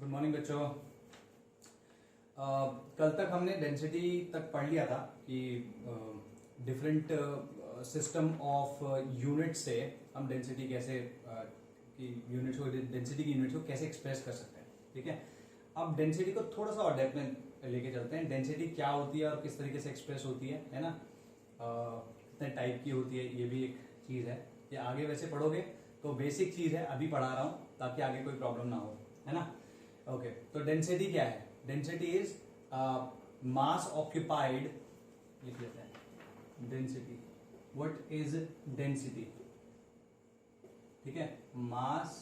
Good morning बच्चों। कल तक हमने डेंसिटी तक पढ़ लिया था कि डिफरेंट सिस्टम ऑफ यूनिट से हम डेंसिटी कैसे कि यूनिट्स को डेंसिटी की यूनिट्स को कैसे एक्सप्रेस कर सकते हैं। ठीक है, अब डेंसिटी को थोड़ा सा और डेप्थ में लेके चलते हैं। डेंसिटी क्या होती है और किस तरीके से एक्सप्रेस होती है ना। कितने टाइप की होती है ये भी एक चीज है। ये आगे वैसे पढ़ोगे तो बेसिक चीज है, अभी पढ़ा रहा हूं ताकि आगे कोई प्रॉब्लम ना हो, है ना। ओके, तो डेंसिटी क्या है? डेंसिटी इज मास ऑक्यूपाइड, लिख लेते हैं डेंसिटी। What is density? ठीक है, mass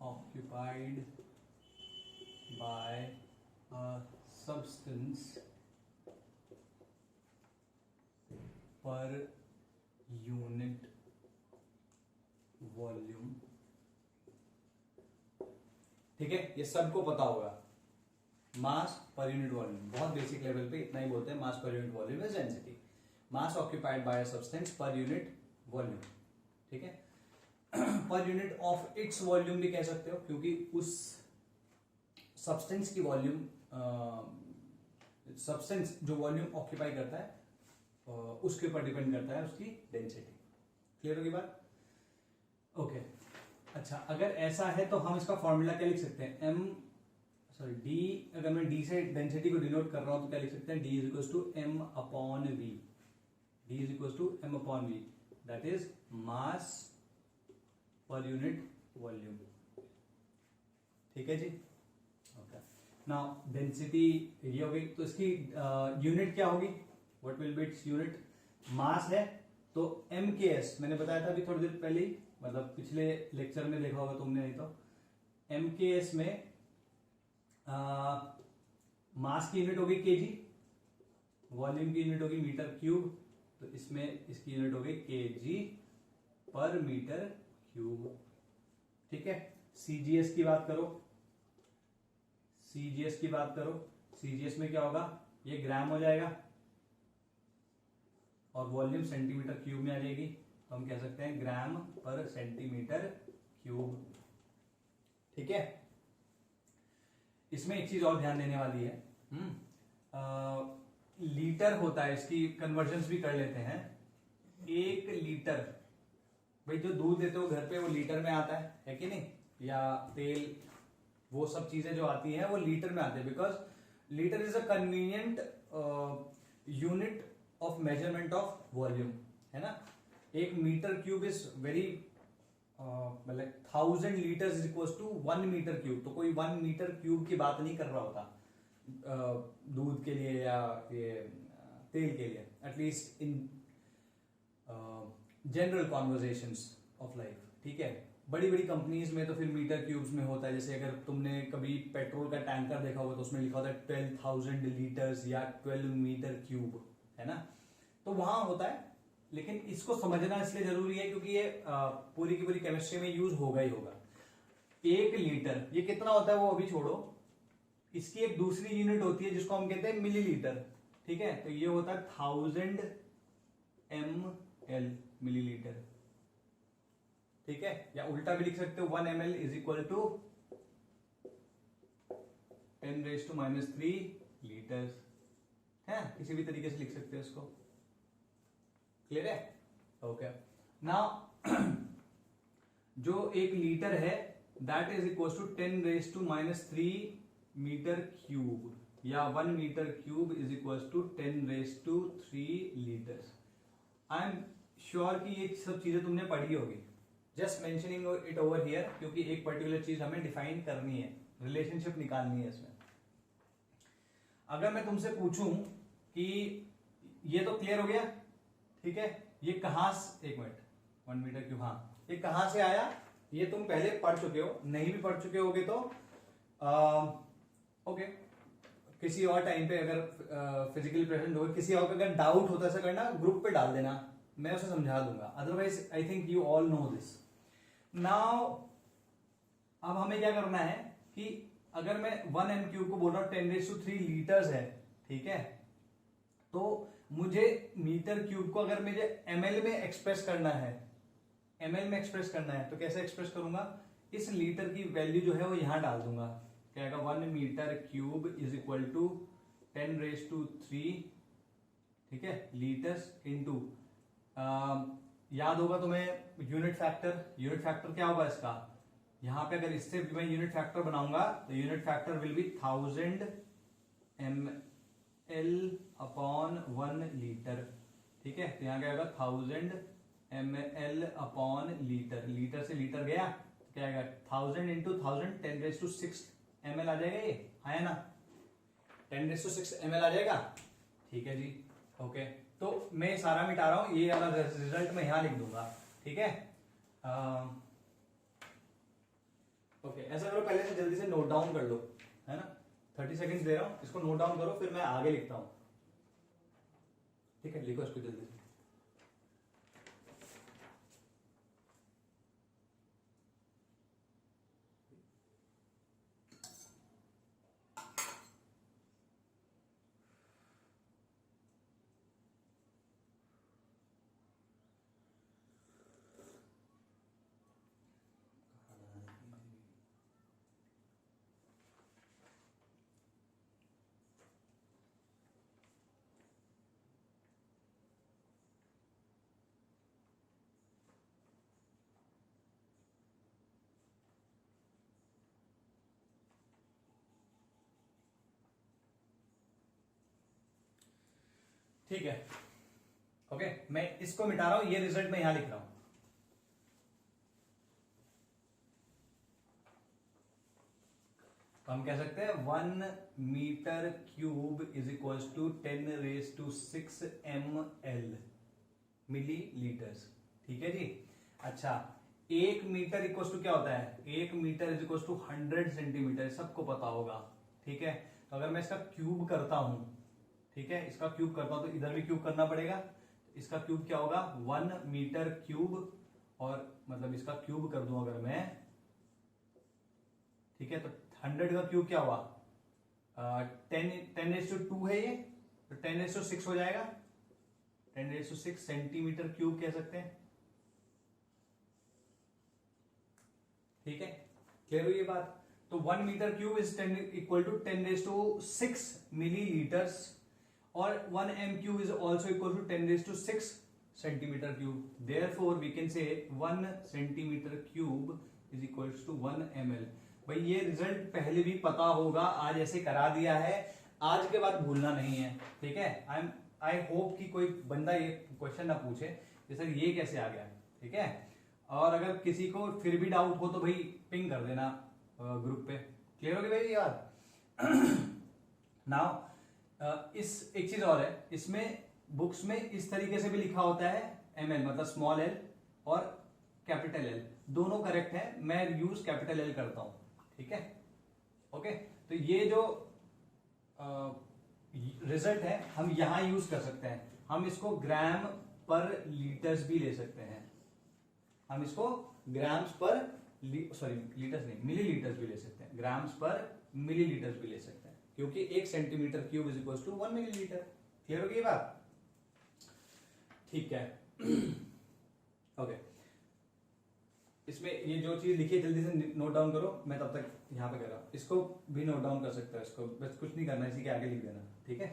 occupied by a substance per unit volume. ठीक है, ये सबको पता होगा। मास पर यूनिट वॉल्यूम, बहुत बेसिक लेवल पे इतना ही बोलते हैं। Mass per unit volume is density, mass occupied by a substance per unit volume. ठीक है, per unit of its volume भी कह सकते हो, क्योंकि उस सब्सटेंस की वॉल्यूम, सब्सटेंस जो वॉल्यूम ऑक्यूपाई करता है उसके ऊपर डिपेंड करता है उसकी डेंसिटी। क्लियर होगी बात? ओके, अच्छा, अगर ऐसा है तो हम इसका फॉर्मूला क्या लिख सकते हैं? डी, अगर मैं डी से डेंसिटी को डिनोट कर रहा हूं तो क्या लिख सकते हैं? D is equal to M upon V. D is equal to M upon V, that is mass per unit volume. ठीक है जी, ओके। नाउ डेंसिटी ये होगी, तो इसकी यूनिट क्या होगी? What will be its unit? Mass है तो एम के एस, मैंने बताया था अभी थोड़ी देर पहले ही, मतलब पिछले लेक्चर में देखा होगा तुमने, नहीं तो एम के एस में मास की यूनिट होगी केजी, वॉल्यूम की यूनिट होगी मीटर क्यूब, तो इसमें इसकी यूनिट होगी केजी पर मीटर क्यूब। ठीक है, सीजीएस की बात करो, सीजीएस की बात करो, सीजीएस में क्या होगा? ये ग्राम हो जाएगा और वॉल्यूम सेंटीमीटर क्यूब में आ जाएगी, तो हम कह सकते हैं ग्राम पर सेंटीमीटर क्यूब। ठीक है, इसमें एक चीज और ध्यान देने वाली है, लीटर होता है, इसकी कन्वर्जन्स भी कर लेते हैं। 1 लीटर, भाई जो दूध देते हो घर पे वो लीटर में आता है कि नहीं? या तेल, वो सब चीजें जो आती हैं वो लीटर में आती है, because litre is a convenient unit of measurement of volume, है ना। 1 मीटर क्यूब इज वेरी, मतलब 1000 litre is equal to 1 metre cube. तो कोई 1 मीटर क्यूब की बात नहीं कर रहा होता दूध के लिए या ये तेल के लिए, at least in general conversations of life. ठीक है, बड़ी बड़ी कंपनीज में तो फिर मीटर क्यूब्स में होता है। जैसे अगर तुमने कभी पेट्रोल का टैंकर देखा होगा तो उसमें लिखा होता है 12,000 लीटर्स या 12 मीटर क्यूब, है ना। तो वहां होता है, लेकिन इसको समझना इसलिए जरूरी है क्योंकि ये पूरी की पूरी केमिस्ट्री में यूज होगा ही होगा। 1 लीटर ये कितना होता है वो अभी छोड़ो, इसकी एक दूसरी यूनिट होती है जिसको हम कहते हैं मिलीलीटर। ठीक है, तो ये होता है 1000 ml, मिलीलीटर। ठीक है, या उल्टा भी लिख सकते हो, 1 ml is equal to 10⁻³ litres, है, किसी भी तरीके से लिख सकते हो इसको। क्लियर है? ओके, नाउ जो 1 लीटर है that is equal to 10⁻³ metre cube, या 1 metre cube is equal to 10⁻³ litres. I am sure कि ये सब चीजें तुमने पढ़ी होगी, just mentioning it over here, क्योंकि एक पर्टिकुलर चीज हमें डिफाइन करनी है, रिलेशनशिप निकालनी है इसमें। अगर मैं तुमसे पूछूं कि ये तो क्लियर हो गया, ठीक है, ये कहां से, 1 मिनट, 1 मीटर क्यूब, हाँ, ये कहां से आया? ये तुम पहले पढ़ चुके हो, नहीं भी पढ़ चुके होगे तो ओके, किसी और टाइम पे अगर फिजिकली प्रेजेंट हो, किसी और का अगर डाउट होता है ऐसा करना, ग्रुप पे डाल देना, मैं उसे समझा दूंगा। Otherwise I think you all know this. Now अब हमें क्या करना है कि अगर मैं 1 m क्यूब को बोल रहा हूं 10⁻³ लीटर्स है, ठीक है, तो मुझे मीटर क्यूब को अगर मुझे ml में एक्सप्रेस करना है, ml में एक्सप्रेस करना है तो कैसे एक्सप्रेस करूंगा? इस लीटर की वैल्यू जो है वो यहां डाल दूंगा, क्या आएगा 1 metre cube is equal to 10⁻³ ठीक है लीटर्स इनटू याद होगा तुम्हें यूनिट फैक्टर क्या होगा इसका, यहां पे अगर इससे मैं यूनिट फैक्टर बनाऊंगा तो unit factor will be 1000 ml upon 1 litre ठीक है। तो यहां क्या होगा 1000 ml अपॉन लीटर, लीटर से लीटर गया तो क्या आएगा 1000 इंटू 1000 10⁻6 ml आ जाएगा, ये आया ना 10⁻6 ml आ जाएगा ठीक है जी। ओके तो मैं सारा मिटा रहा हूं, ये वाला रिजल्ट मैं यहां लिख दूंगा ठीक है। ओके ऐसा करो पहले से जल्दी से नोट डाउन कर लो है ना, 30 सेकंड्स दे रहा हूं, इसको नोट डाउन करो फिर मैं आगे लिखता हूं ठीक है। लिखो इसको जल्दी से। ठीक है ओके मैं इसको मिटा रहा हूं, ये रिजल्ट मैं यहां लिख रहा हूं। तो हम कह सकते हैं 1 metre cube is equal to 10⁻6 ml millilitres ठीक है जी। अच्छा 1 मीटर इक्वल टू क्या होता है, 1 metre is equal to 100 centimetre, सबको पता होगा ठीक है। तो अगर मैं इसका क्यूब करता हूं ठीक है, इसका क्यूब करता हूं तो इधर भी क्यूब करना पड़ेगा, इसका क्यूब क्या होगा 1 मीटर क्यूब, और मतलब इसका क्यूब कर दूं अगर मैं ठीक है तो 100 का क्यूब क्या हुआ 10⁻2 है ये, तो 10⁻6 हो जाएगा, 10⁻6 सेंटीमीटर क्यूब कह सकते हैं ठीक है। क्लियर हुई ये बात। तो 1 metre cube is equal to 10⁻6 millilitres, और 1 m cube is also equal to 10⁻6 centimeter cube. Therefore, we can say 1 centimeter cube is equals to 1 ml. भाई ये रिजल्ट पहले भी पता होगा, आज ऐसे करा दिया है, आज के बाद भूलना नहीं है ठीक है। आई होप कि कोई बंदा ये क्वेश्चन ना पूछे कि सर ये कैसे आ गया ठीक है। और अगर किसी को फिर भी डाउट हो तो भाई पिंग कर देना ग्रुप पे। क्लियर होगी भाई ये बात। नाउ इस एक चीज और है, इसमें बुक्स में इस तरीके से भी लिखा होता है ml मतलब स्मॉल l और कैपिटल L दोनों करेक्ट है, मैं यूज कैपिटल L करता हूं ठीक है। ओके तो ये जो रिजल्ट है हम यहां यूज कर सकते हैं, हम इसको ग्राम पर लीटर्स भी ले सकते हैं, हम इसको ग्राम्स पर सॉरी लीटर्स नहीं मिलीलीटर्स भी ले सकते हैं, ग्राम्स पर मिलीलीटर्स भी ले सकते हैं, क्योंकि 1 centimetre cube is equal to 1 millilitre. Clear हो गई बात ठीक है। ओके इसमें ये जो चीज लिखी है जल्दी से नोट डाउन करो, मैं तब तक यहां पे कर रहा हूं, इसको भी नोट डाउन कर सकते हो, इसको बस कुछ नहीं करना, इसी के आगे लिख देना ठीक है।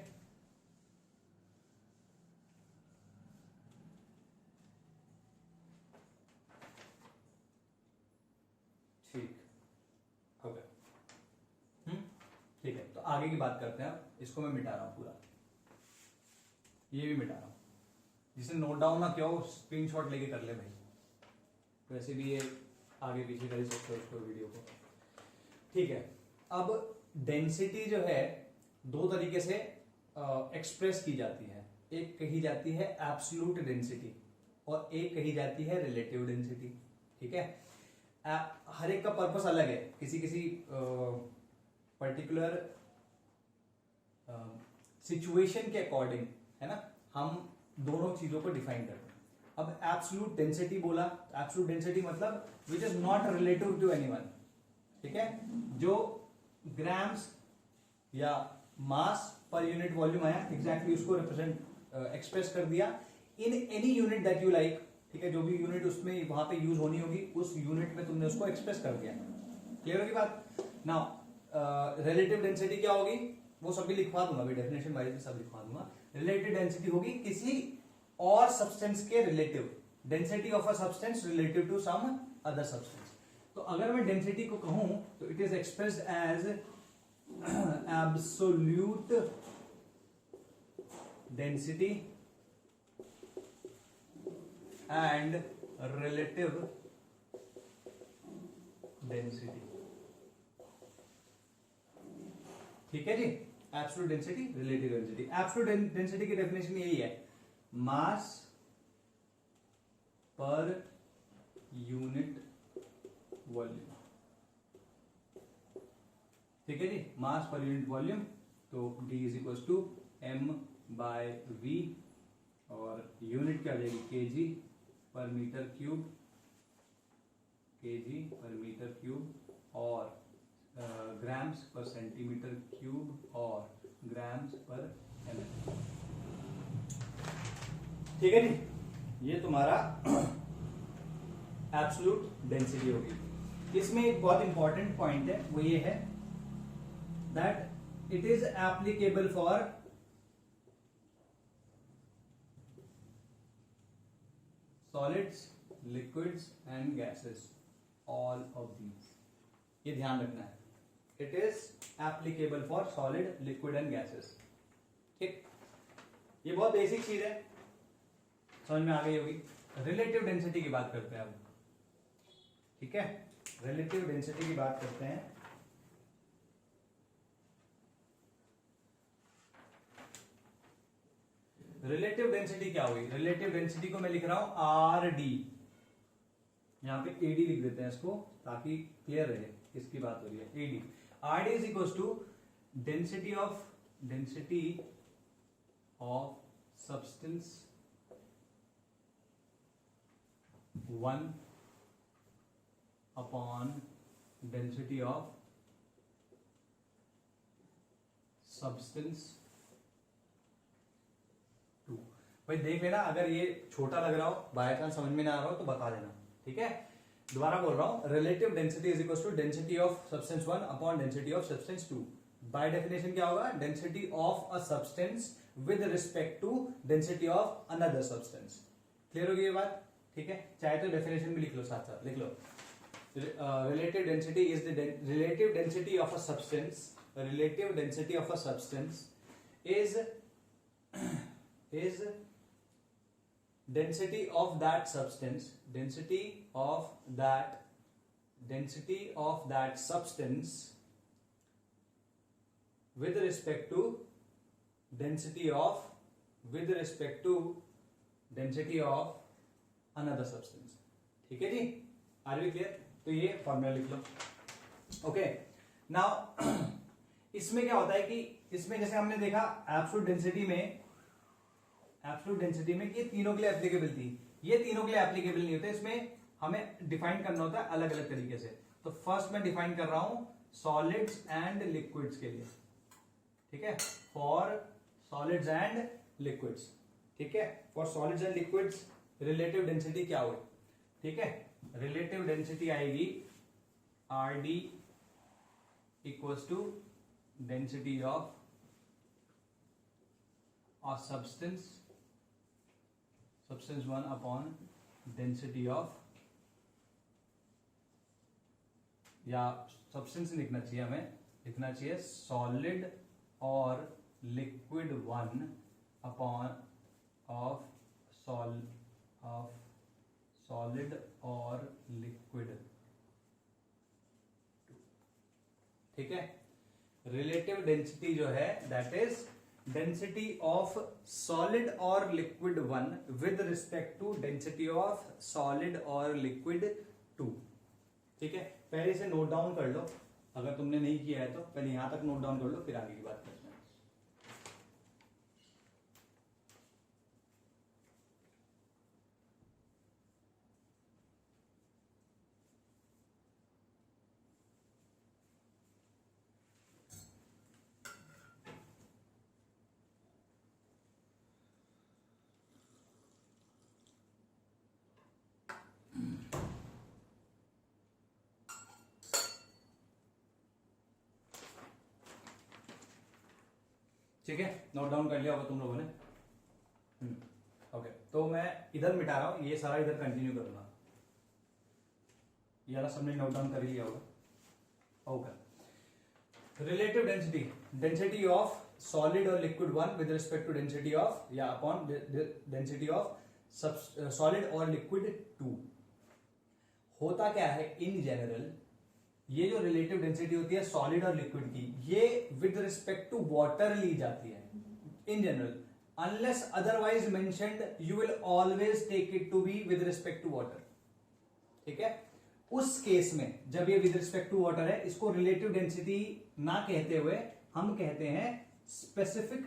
ठीक ओके ठीक है तो आगे की बात करते हैं। इसको मैं मिटा रहा हूं पूरा, ये भी मिटा रहा हूं, जिसे नोट डाउन ना किया हो स्क्रीनशॉट लेके कर ले भाई, वैसे भी ये आगे पीछे कर ही सकते हो उसको वीडियो को ठीक है। अब डेंसिटी जो है दो तरीके से एक्सप्रेस की जाती है, एक कही जाती है एब्सोल्यूट डेंसिटी और एक कही जाती है रिलेटिव डेंसिटी ठीक है। हर एक का पर्पस अलग है, किसी किसी पर्टिकुलर सिचुएशन के अकॉर्डिंग है ना, हम दोनों चीजों को डिफाइन करते हैं। अब एब्सोल्यूट डेंसिटी बोला, एब्सोल्यूट डेंसिटी मतलब which is not relative to anyone ठीक है, जो ग्राम्स या मास पर यूनिट वॉल्यूम आया एग्जैक्टली उसको रिप्रेजेंट एक्सप्रेस कर दिया in any unit that you like ठीक है, जो भी यूनिट उसमें वहां पे यूज होनी होगी उस यूनिट में तुमने उसको एक्सप्रेस कर दिया। क्लियर होगी बात। नाउ रिलेटिव डेंसिटी क्या होगी, वो सब भी लिखवा दूंगा, अभी डेफिनेशन वाइज सब लिखवा दूंगा। रिलेटिव डेंसिटी होगी किसी और सब्सटेंस के relative, density of a substance relative to some other substance. तो अगर मैं डेंसिटी को कहूं तो it is expressed as absolute density and relative density. ठीक है जी, absolute density, relative density. Absolute density की डेफिनेशन यही है, मास पर यूनिट वॉल्यूम। ठीक है जी, मास पर यूनिट वॉल्यूम। तो D is equal to m/v और यूनिट क्या आ जाएगी kg per metre cube, kg per metre cube और ग्राम्स पर सेंटीमीटर क्यूब और ग्राम्स पर ml। ठीक है जी, ये तुम्हारा एब्सोल्यूट डेंसिटी होगी। इसमें एक बहुत इंपॉर्टेंट पॉइंट है, वो ये है that it is applicable for solids, liquids and gases, all of these. ये ध्यान रखना है, it is applicable for solid, liquid and gases. ठीक, ये बहुत बेसिक चीज है, समझ में आ गई होगी। रिलेटिव डेंसिटी की बात करते हैं अब। ठीक है, रिलेटिव डेंसिटी की बात करते हैं। रिलेटिव डेंसिटी क्या हुई, रिलेटिव डेंसिटी को मैं लिख रहा हूं आर डी, यहां पे एडी लिख देते हैं इसको ताकि क्लियर रहे किसकी बात हो रही है। एडी, R D is equal to density of substance 1 upon density of substance 2। भाई देख लेना, अगर ये छोटा लग रहा हो, बाय चांस समझ में ना आ रहा हो तो बता देना। ठीक है, दोबारा बोल रहा हूं, relative density is equal to density of substance 1 upon density of substance 2। By definition क्या होगा, density of a substance with respect to density of another substance. Clear होगी ये बात। ठीक है, चाहे तो डेफिनेशन भी लिख लो, साथ साथ लिख लो। relative density is the relative density of a substance, relative density of a substance is density of that substance, density of that substance with respect to density of another substance। ठीक है जी, are we clear. तो ये formula लिख लो। Okay, now इसमें क्या होता है कि इसमें जैसे हमने देखा एब्सोल्यूट डेंसिटी में ये तीनों के लिए एप्लीकेबल थी, ये तीनों के लिए एप्लीकेबल नहीं होते, इसमें हमें डिफाइन करना होता है अलग अलग तरीके से। तो फर्स्ट मैं डिफाइन कर रहा हूं सॉलिड्स एंड लिक्विड्स के लिए। ठीक है, फॉर सॉलिड्स एंड लिक्विड्स। ठीक है, for solids and liquids relative density क्या हुई। ठीक है, रिलेटिव डेंसिटी आएगी R D equals to density of substance 1 upon density of, या सब्सटेंस लिखना चाहिए, हमें लिखना चाहिए सॉलिड और लिक्विड 1 अपॉन ऑफ सॉलिड और लिक्विड 2। ठीक है, रिलेटिव डेंसिटी जो है that is density of solid और liquid 1 with respect to density of solid और लिक्विड 2। ठीक है, पहले से नोट डाउन कर लो, अगर तुमने नहीं किया है तो पहले यहां तक नोट डाउन कर लो, फिर आगे की बात करते हैं। ठीक है, नोट डाउन कर लिया होगा तुम लोगों ने। ओके, तो मैं इधर मिटा रहा हूं, ये सारा इधर कंटिन्यू करूंगा। ये वाला सबने नोट डाउन कर ही लिया होगा। Okay, relative density, density of solid और liquid one with respect to density of या अपॉन डेंसिटी ऑफ सॉलिड और लिक्विड टू। होता क्या है इन जनरल, ये जो रिलेटिव डेंसिटी होती है सॉलिड और लिक्विड की, ये विद रिस्पेक्ट टू वाटर ली जाती है in general. Unless otherwise mentioned you will always take it to be with respect to water. ठीक है, उस केस में जब ये विद रिस्पेक्ट टू वाटर है, इसको रिलेटिव डेंसिटी ना कहते हुए हम कहते हैं स्पेसिफिक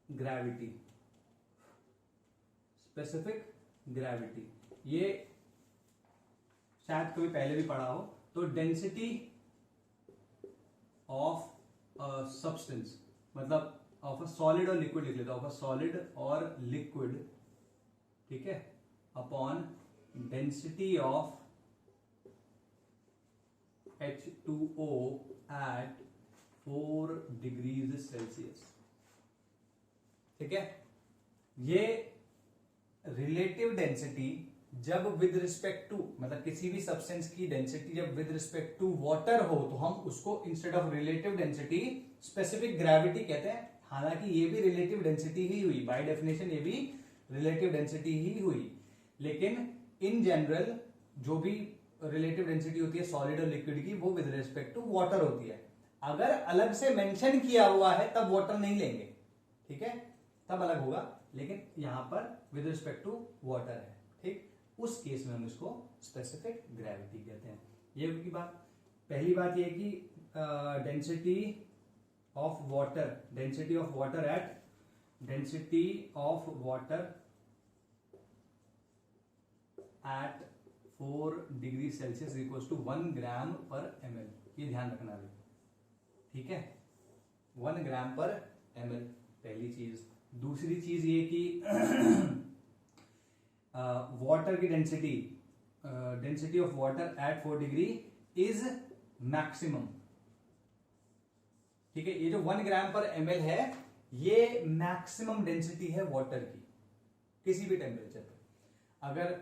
ग्रेविटी। स्पेसिफिक ग्रेविटी ये शायद कभी पहले भी पढ़ा हो। तो डेंसिटी ऑफ सब्सटेंस, मतलब ऑफ अ सॉलिड और लिक्विड लिख लेते हैं, ऑफ अ सॉलिड और लिक्विड, ठीक है, upon density of H2O at 4 degrees Celsius. ठीक है, ये रिलेटिव डेंसिटी जब विद रिस्पेक्ट टू, मतलब किसी भी सब्सटेंस की डेंसिटी जब विद रिस्पेक्ट टू वाटर हो तो हम उसको instead of relative density specific gravity कहते हैं। हालांकि ये भी रिलेटिव डेंसिटी ही हुई, बाय डेफिनेशन ये भी रिलेटिव डेंसिटी ही हुई, लेकिन इन जनरल जो भी रिलेटिव डेंसिटी होती है सॉलिड और लिक्विड की, वो विद रिस्पेक्ट टू वाटर होती है। अगर अलग से मेंशन किया हुआ है तब वाटर नहीं लेंगे, ठीक है, तब अलग होगा, लेकिन यहां पर विद रिस्पेक्ट टू वाटर है। ठीक, उस केस में हम इसको स्पेसिफिक ग्रेविटी कहते हैं। ये की बात, पहली बात ये कि density of water, density of water at, density of water at 4 degree Celsius equals to 1 gram per ml। ये ध्यान रखना है, ठीक है, 1 ग्राम पर ml पहली चीज। दूसरी चीज ये कि वाटर की density, density of water at 4 degree is maximum. ठीक है, ये जो 1 ग्राम पर ml है ये मैक्सिमम डेंसिटी है वाटर की किसी भी टेम्परेचर पर। अगर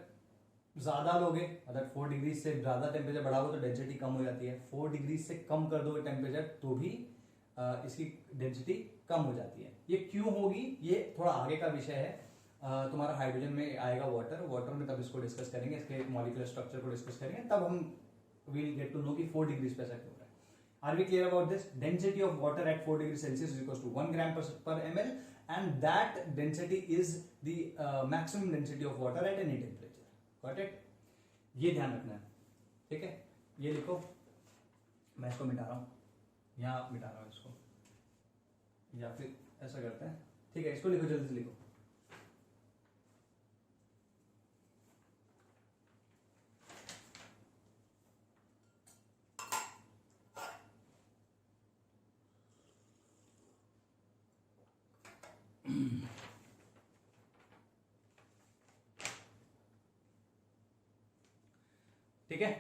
ज्यादा लोगे, अगर 4 डिग्री से ज्यादा टेम्परेचर बढ़ाओ तो डेंसिटी कम हो जाती है, 4 डिग्री से कम कर दो टेम्परेचर तो भी इसकी डेंसिटी कम हो जाती है। ये क्यों होगी ये थोड़ा आगे का विषय है, तुम्हारा हाइड्रोजन में आएगा वाटर में, तब इसको डिस्कस करेंगे, इसके मॉलिक्यूलर स्ट्रक्चर को डिस्कस करेंगे, तब हम विल गेट टू नो कि 4 डिग्री पे ऐसा क्यों हो रहा है। Are we clear about this? Density of water at 4 degree Celsius is equal to 1 gram per ml and that density is the maximum density of water at any temperature. Got it? ये ध्यान रखना है, ठीक है। ये लिखो, मैं इसको मिटा रहा हूं, यहां मिटा रहा हूं इसको, या फिर ऐसा करते हैं, ठीक है, इसको लिखो, जल्दी से लिखो। ठीक है,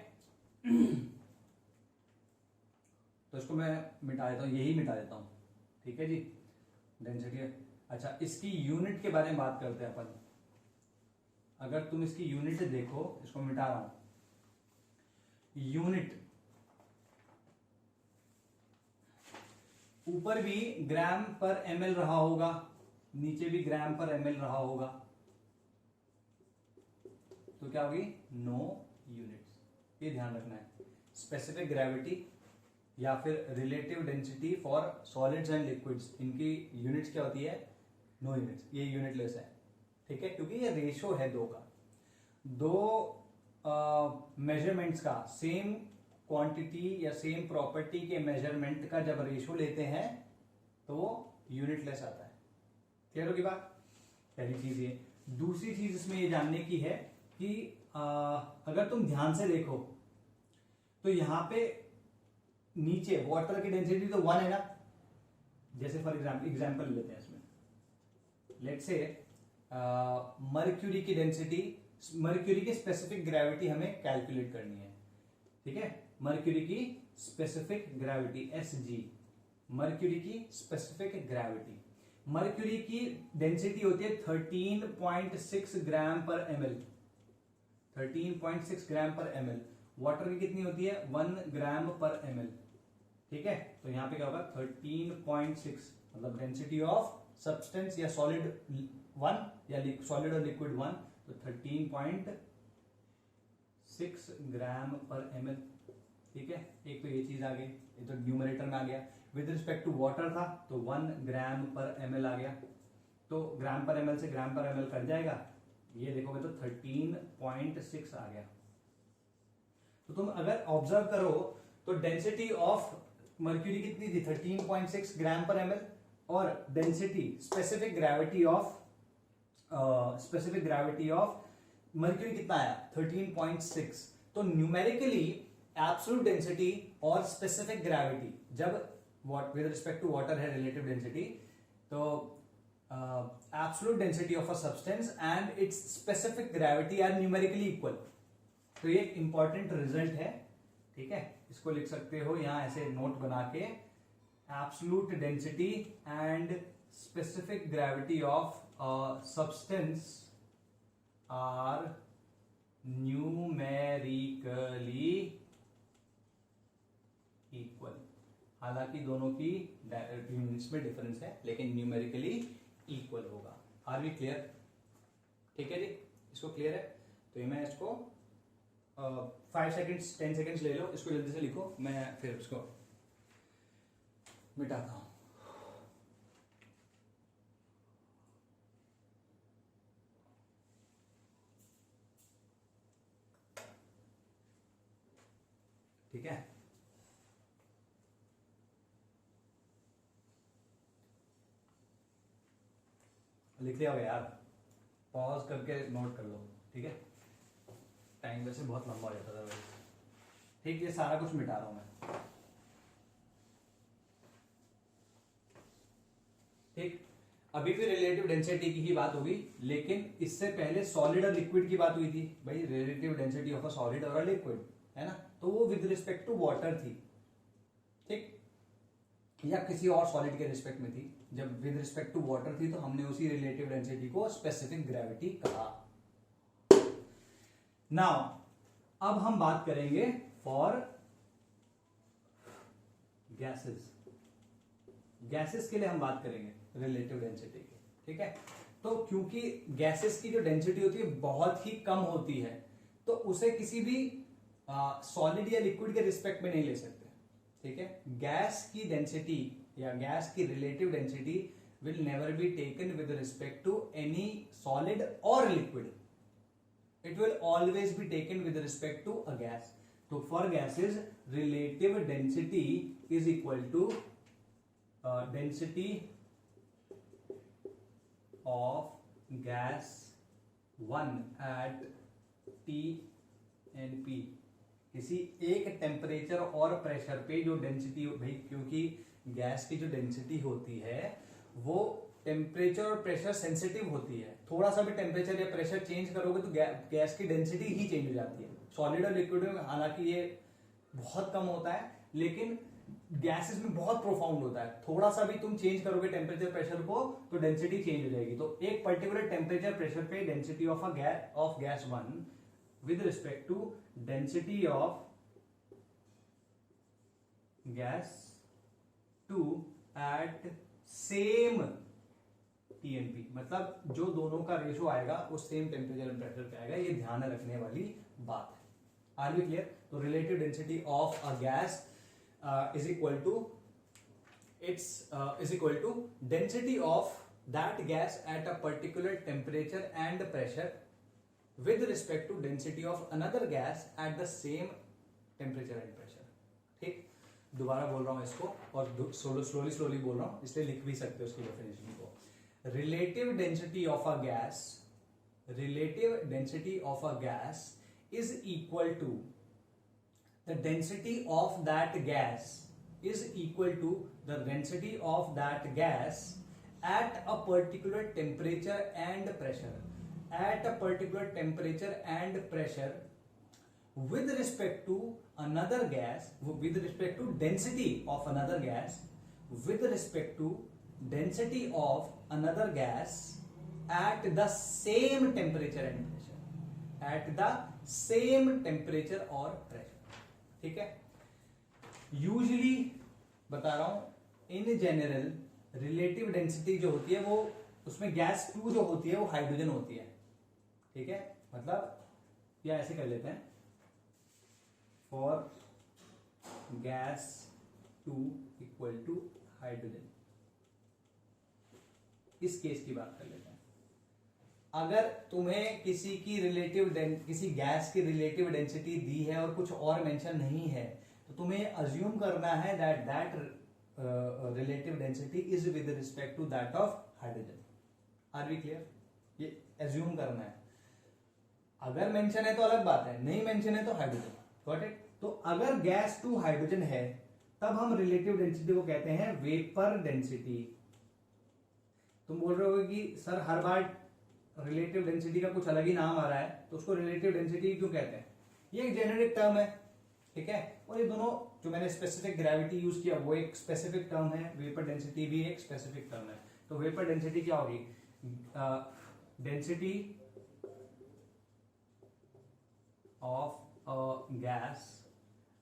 तो इसको मैं मिटा देता हूं, यही मिटा देता हूं, ठीक है जी। डेंसिटी, अच्छा, इसकी यूनिट के बारे में बात करते हैं अपन। अगर तुम इसकी यूनिट देखो, इसको मिटा रहा हूं, यूनिट ऊपर भी ग्राम पर ml रहा होगा, नीचे भी ग्राम पर ml रहा होगा, तो क्या होगी? No units. ये ध्यान रखना है। स्पेसिफिक ग्रेविटी या फिर relative density for solids and liquids, इनकी यूनिट्स क्या होती है? No units. ये यूनिटलेस है, ठीक है, क्योंकि ये रेशो है दो का, दो मेजरमेंट्स का, सेम क्वांटिटी या सेम प्रॉपर्टी के मेजरमेंट का जब रेशो लेते हैं तो वो यूनिटलेस आता है। क्लियर होगी बात? पहली चीज ये। दूसरी चीज इसमें ये जानने की है कि अगर तुम ध्यान से देखो तो यहां पे नीचे वाटर की डेंसिटी तो 1 है ना, जैसे फॉर एग्जांपल लेते हैं इसमें, लेट्स से मर्क्यूरी की डेंसिटी, मर्क्यूरी की स्पेसिफिक ग्रेविटी हमें कैलकुलेट करनी है, ठीक है। मर्क्यूरी की स्पेसिफिक ग्रेविटी Sg, मर्क्यूरी की स्पेसिफिक ग्रेविटी। मर्क्यूरी की डेंसिटी होती है 13.6 ग्राम पर ml, 13.6 ग्राम पर ml। वाटर की कितनी होती है 1 ग्राम पर ml। ठीक है, तो यहां पे क्या होगा 13.6 मतलब डेंसिटी ऑफ सब्सटेंस या सॉलिड 1 या सॉलिड और लिक्विड 1, तो 13.6 ग्राम पर ml। ठीक है, एक तो ये चीज आ गई, ये तो न्यूमरेटर में आ गया। विद रिस्पेक्ट टू वाटर था तो 1 ग्राम पर ml आ गया, तो ग्राम पर ml से ग्राम पर ml कट जाएगा, ये देखोगे तो 13.6 आ गया। तो तुम अगर ऑब्जर्व करो तो डेंसिटी ऑफ मर्क्यूरी कितनी थी 13.6 ग्राम पर ml, और density specific gravity of mercury कितना आया 13.6। तो न्यूमेरिकली एब्सोल्यूट डेंसिटी और स्पेसिफिक ग्रेविटी, जब विद रिस्पेक्ट टू वाटर है रिलेटिव डेंसिटी, तो absolute density of a substance and its specific gravity are numerically equal. तो ये एक इंपॉर्टेंट रिजल्ट है। ठीक है, इसको लिख सकते हो यहां ऐसे नोट बना के, absolute density and specific gravity of substance are numerically equal. हालांकि दोनों की यूनिट्स में डिफरेंस है, लेकिन न्यूमेरिकली इक्वल होगा। Are we clear? ठीक है जी, इसको क्लियर है? तो ये मैं इसको 5 सेकेंड्स 10 सेकेंड्स ले लो, इसको जल्दी से लिखो, मैं फिर इसको मिटाता हूं। ठीक है, लिख लिया होगा यार, पॉज करके नोट कर लो। ठीक है, टाइम वैसे बहुत लंबा हो जाता था वैसे। ठीक, ये सारा कुछ मिटा रहा हूं मैं। ठीक, अभी भी रिलेटिव डेंसिटी की ही बात होगी, लेकिन इससे पहले सॉलिड और लिक्विड की बात हुई थी। भाई relative density of a solid और अ लिक्विड है ना, तो वो विद रिस्पेक्ट टू वाटर थी। ठीक, या किसी और सॉलिड के रिस्पेक्ट में थी। जब विद रिस्पेक्ट टू वाटर थी तो हमने उसी रिलेटिव डेंसिटी को स्पेसिफिक ग्रेविटी कहा। नाउ अब हम बात करेंगे फॉर गैसेस। गैसेस के लिए हम बात करेंगे रिलेटिव डेंसिटी की। ठीक है, तो क्योंकि गैसेस की जो डेंसिटी होती है बहुत ही कम होती है, तो उसे किसी भी सॉलिड या लिक्विड के रिस्पेक्ट में नहीं ले सकते। ठीक है, गैस की डेंसिटी या गैस की relative density will never be taken with respect to any solid और liquid, it will always be taken with respect to a gas. तो for gases relative density is equal to density of gas 1 at T and P। किसी एक temperature और pressure पे जो density, भाई क्योंकि gas की जो डेंसिटी होती है वो टेम्परेचर और प्रेशर सेंसिटिव होती है। थोड़ा सा भी टेम्परेचर या प्रेशर चेंज करोगे तो गैस की डेंसिटी ही चेंज हो जाती है। सॉलिड और लिक्विड में हालांकि ये बहुत कम होता है, लेकिन गैसेस में बहुत प्रोफाउंड होता है। थोड़ा सा भी तुम चेंज करोगे टेम्परेचर प्रेशर को तो डेंसिटी चेंज हो जाएगी। तो एक पर्टिकुलर टेम्परेचर प्रेशर पे density of gas 1 with respect to density of gas 2 at same TNP, मतलब जो दोनों का रेशो आएगा वो सेम टेम्परेचर एंड प्रेशर पे आएगा। ये ध्यान रखने वाली बात है। Are we clear? तो relative density of a gas is equal to density of that gas at a particular temperature and pressure with respect to density of another gas at the same temperature and pressure। ठीक, दोबारा बोल रहा हूं इसको और slowly बोल रहा हूं, इसलिए लिख भी सकते हो उसकी डेफिनेशन को। Relative density of a gas is equal to the density of that gas is equal to the density of that gas at a particular temperature and pressure, at a particular temperature and pressure with respect to another gas, with respect to density of another gas with respect to density of another gas at the same temperature and pressure, at the same temperature और pressure. ठीक है, usually बता रहा हूं in general relative density जो होती है वो उसमें गैस 2 जो होती है वो हाइड्रोजन होती है. ठीक है, मतलब या ऐसे कर लेते हैं, for gas 2 equal to hydrogen. इस केस की बात कर लेते हैं. अगर तुम्हें किसी गैस की रिलेटिव डेंसिटी दी है और कुछ और मेंशन नहीं है तो तुम्हें अज्यूम करना है that relative density is with respect to that of hydrogen. Are we clear? ये अज्यूम करना है. अगर मेंशन है तो अलग बात है, नहीं मेंशन है तो हाइड्रोजन. Got it? तो अगर गैस 2 हाइड्रोजन है तब हम रिलेटिव डेंसिटी को कहते हैं वेपर डेंसिटी. तुम बोल रहे हो कि सर हर बार रिलेटिव डेंसिटी का कुछ अलग ही नाम आ रहा है तो उसको रिलेटिव डेंसिटी क्यों कहते हैं? ये एक जेनेरिक टर्म है. ठीक है, और ये दोनों जो मैंने स्पेसिफिक ग्रेविटी यूज किया वो एक स्पेसिफिक टर्म है, वेपर डेंसिटी भी एक स्पेसिफिक टर्म है. तो वेपर डेंसिटी क्या होगी? Density of a gas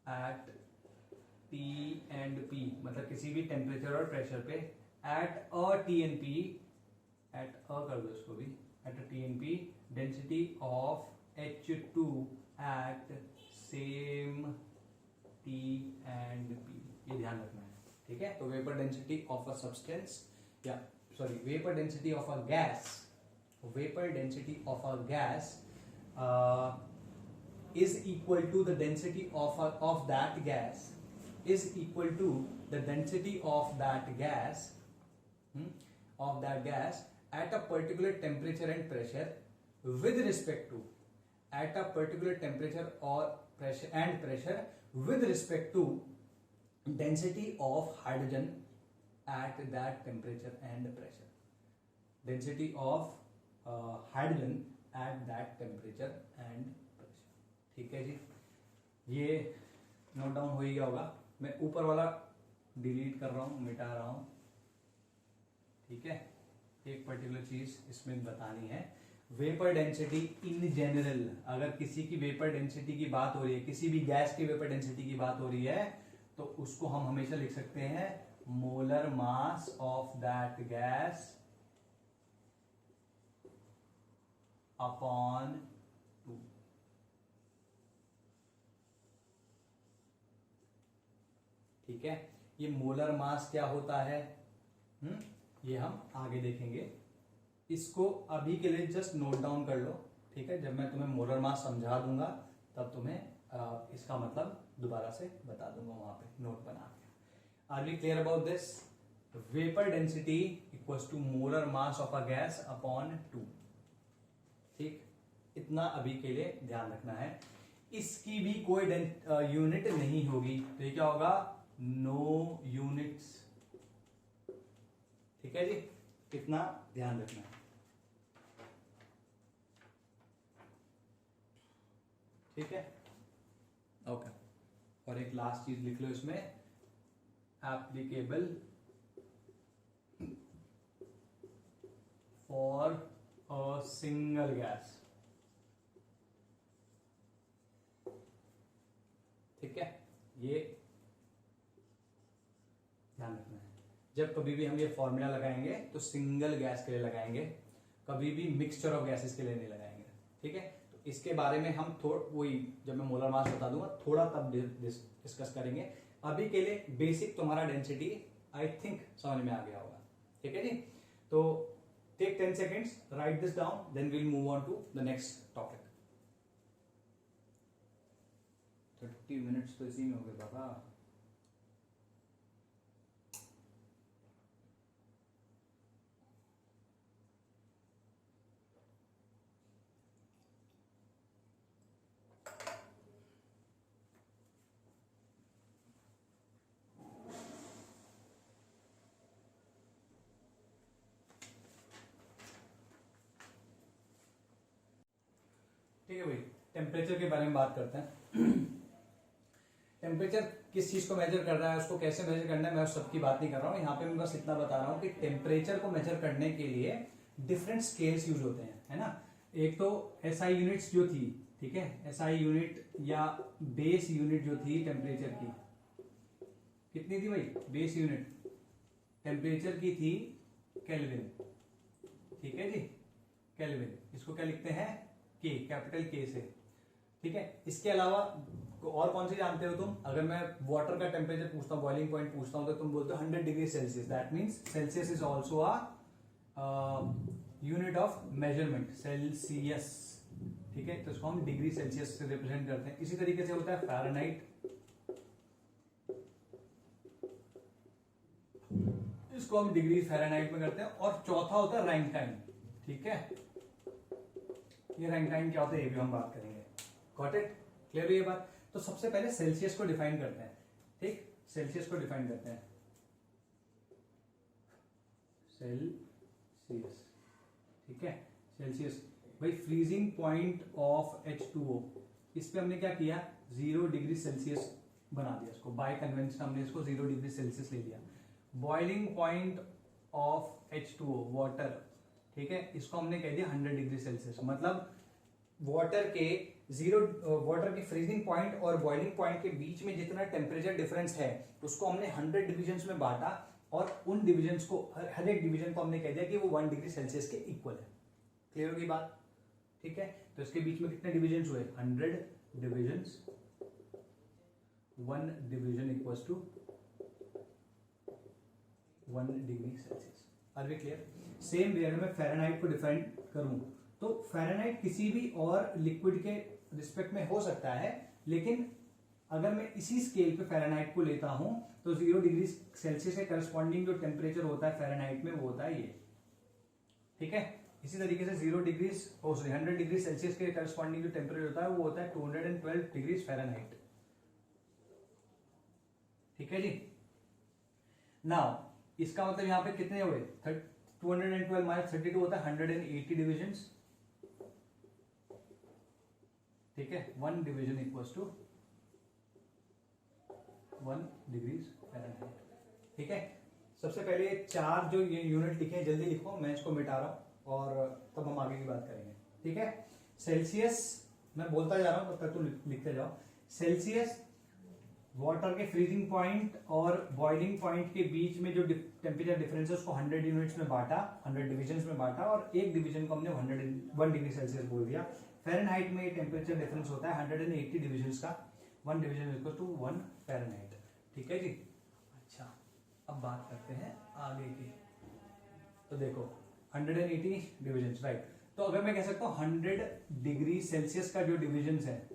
at T and P, मतलब किसी भी टेम्परेचर और प्रेशर पे at a T and P, at a कर दो इसको भी, at a T and P, density of H2 at same T and P. ये ध्यान रखना है. ठीक है, तो vapour density of a substance या sorry vapour density of a gas, vapour density of a gas is equal to the density of that gas, is equal to the density of that gas at a particular temperature and pressure with respect to, at a particular temperature or pressure with respect to density of hydrogen at that temperature and pressure. Density of hydrogen at that temperature and pressure. ठीक है जी, ये note down हो ही गया होगा. मैं ऊपर वाला delete कर रहा हूं, मिटा रहा हूं. ठीक है, एक पर्टिकुलर चीज इसमें बतानी है. वेपर डेंसिटी इन जनरल, अगर किसी की वेपर डेंसिटी की बात हो रही है, किसी भी गैस की वेपर डेंसिटी की बात हो रही है तो उसको हम हमेशा लिख सकते हैं molar mass of that gas upon 2. ठीक है, ये मोलर मास क्या होता है ये हम आगे देखेंगे. इसको अभी के लिए जस्ट नोट डाउन कर लो. ठीक है, जब मैं तुम्हें मोलर मास समझा दूंगा तब तुम्हें इसका मतलब दोबारा से बता दूंगा वहां पे नोट बना के. Are we clear about this? Vapour density equals to molar mass of a gas upon 2. ठीक, इतना अभी के लिए ध्यान रखना है. इसकी भी कोई यूनिट नहीं होगी तो ये क्या होगा? No units. ठीक है जी, इतना ध्यान रखना है. ठीक है, ओके. और एक लास्ट चीज लिख लो इसमें, applicable for a single gas. ठीक है, ये ध्यान रखना है. जब कभी भी हम ये फॉर्मूला लगाएंगे तो सिंगल गैस के लिए लगाएंगे, कभी भी मिक्सचर ऑफ गैसेस के लिए नहीं लगाएंगे. ठीक है, तो इसके बारे में हम वही जब मैं मोलर मास बता दूंगा थोड़ा तब डिस्कस करेंगे. अभी के लिए बेसिक तुम्हारा डेंसिटी आई थिंक समझ में आ गया होगा. ठीक है जी, तो take 10 seconds, write this down, then we'll move on to the next topic. 30 minutes तो इसी में हो गए बाबा. ठीक है भाई, टेम्परेचर के बारे में बात करते हैं. टेम्परेचर किस चीज को मेजर कर रहा है, उसको कैसे मेजर करना है, मैं उस सब की बात नहीं कर रहा हूँ। यहाँ पे मैं बस इतना बता रहा हूँ कि टेम्परेचर को मेजर करने के लिए डिफरेंट स्केल्स यूज होते हैं, है ना। एक तो एसआई यूनिट्स जो थी, ठीक है, एसआई यूनिट या बेस यूनिट जो थी टेम्परेचर की, कितनी थी भाई बेस यूनिट टेम्परेचर की थी, केल्विन, ठीक है जी, केल्विन। इसको क्या लिखते हैं, के, कैपिटल के से, ठीक है। इसके अलावा और कौन से जानते हो तुम, अगर मैं वाटर का टेम्परेचर पूछता हूँ, बॉइलिंग पॉइंट पूछता हूँ, तो तुम बोलते हो 100 degree Celsius, that means Celsius is also a unit of measurement, Celsius, ठीक है। तो इसको हम डिग्री सेल्सियस से रिप्रेजेंट करते हैं। इसी तरीके से होता है फ़ारेनहाइट, इसको हम डिग्री फ़ारेनहाइट में करते हैं। और चौथा होता है रैंकाइन, ठीक है। ये रैंकाइन क्या होता है ये भी हम बात करेंगे। गॉट इट, क्लियर ये बात। तो सबसे पहले सेल्सियस को डिफाइन करते हैं, ठीक, सेल्सियस को डिफाइन करते हैं, सेल्सियस, ठीक है। सेल्सियस भाई फ्रीजिंग पॉइंट ऑफ H2O, इस पे हमने क्या किया, 0 डिग्री सेल्सियस बना दिया इसको, बाय कन्वेंशन हमने इसको 0 डिग्री सेल्सियस ले लिया। Boiling point of H2O water, ठीक है, इसको हमने कह दिया 100 डिग्री सेल्सियस। मतलब वाटर के वाटर के फ्रीजिंग पॉइंट और बॉइलिंग पॉइंट के बीच में जितना टेम्परेचर डिफरेंस है उसको हमने 100 डिविजन्स में बांटा, और उन डिविजन्स को, हर एक डिवीजन को हमने कह दिया कि वो 1 डिग्री सेल्सियस के इक्वल है। क्लियर होगी बात, ठीक है। तो इसके बीच में कितने डिविजन्स हुए, 100 divisions, 1 division equals to 1 degree Celsius. Are we clear. Same way अगर मैं फ़ारेनहाइट को डिफाइन करूं, तो फ़ारेनहाइट किसी भी और लिक्विड के रिस्पेक्ट में हो सकता है, लेकिन अगर मैं इसी स्केल पे फ़ारेनहाइट को लेता हूं तो 0 डिग्री सेल्सियस के करस्पॉन्डिंग जो टेम्परेचर होता है फ़ारेनहाइट में वो होता है ये, ठीक है। इसी तरीके से 0 डिग्री 100 डिग्री सेल्सियस के करस्पॉन्डिंग जो टेम्परेचर होता है वो होता है 212 डिग्री फ़ारेनहाइट, ठीक है जी। नाउ इसका मतलब यहाँ पे कितने हुए, 212 माइनस 32 होता है 180 डिविजन्स, ठीक है। 1 division equals to 1 degree Fahrenheit, ठीक है। सबसे पहले चार जो ये यूनिट लिखे हैं जल्दी लिखो, मैं इसको मिटा रहा हूं और तब हम आगे की बात करेंगे, ठीक है। सेल्सियस मैं बोलता जा रहा हूं तब तक तुम लिखते जाओ। सेल्सियस वाटर के फ्रीजिंग पॉइंट और बॉइलिंग पॉइंट के बीच में जो टेम्परेचर डिफरेंस है उसको 100 यूनिट्स में बांटा, 100 डिविजन्स में बांटा, और एक डिवीजन को हमने 1 डिग्री सेल्सियस बोल दिया। फ़ारेनहाइट में ये टेम्परेचर डिफरेंस होता है 180 डिविजन्स का, 1 डिवीजन इक्वल टू 1 फ़ारेनहाइट, ठीक है जी। अच्छा अब बात करते हैं आगे की। तो देखो 180 डिविजन्स, राइट। तो अगर मैं कह सकता हूँ 100 डिग्री सेल्सियस का जो डिविजन्स है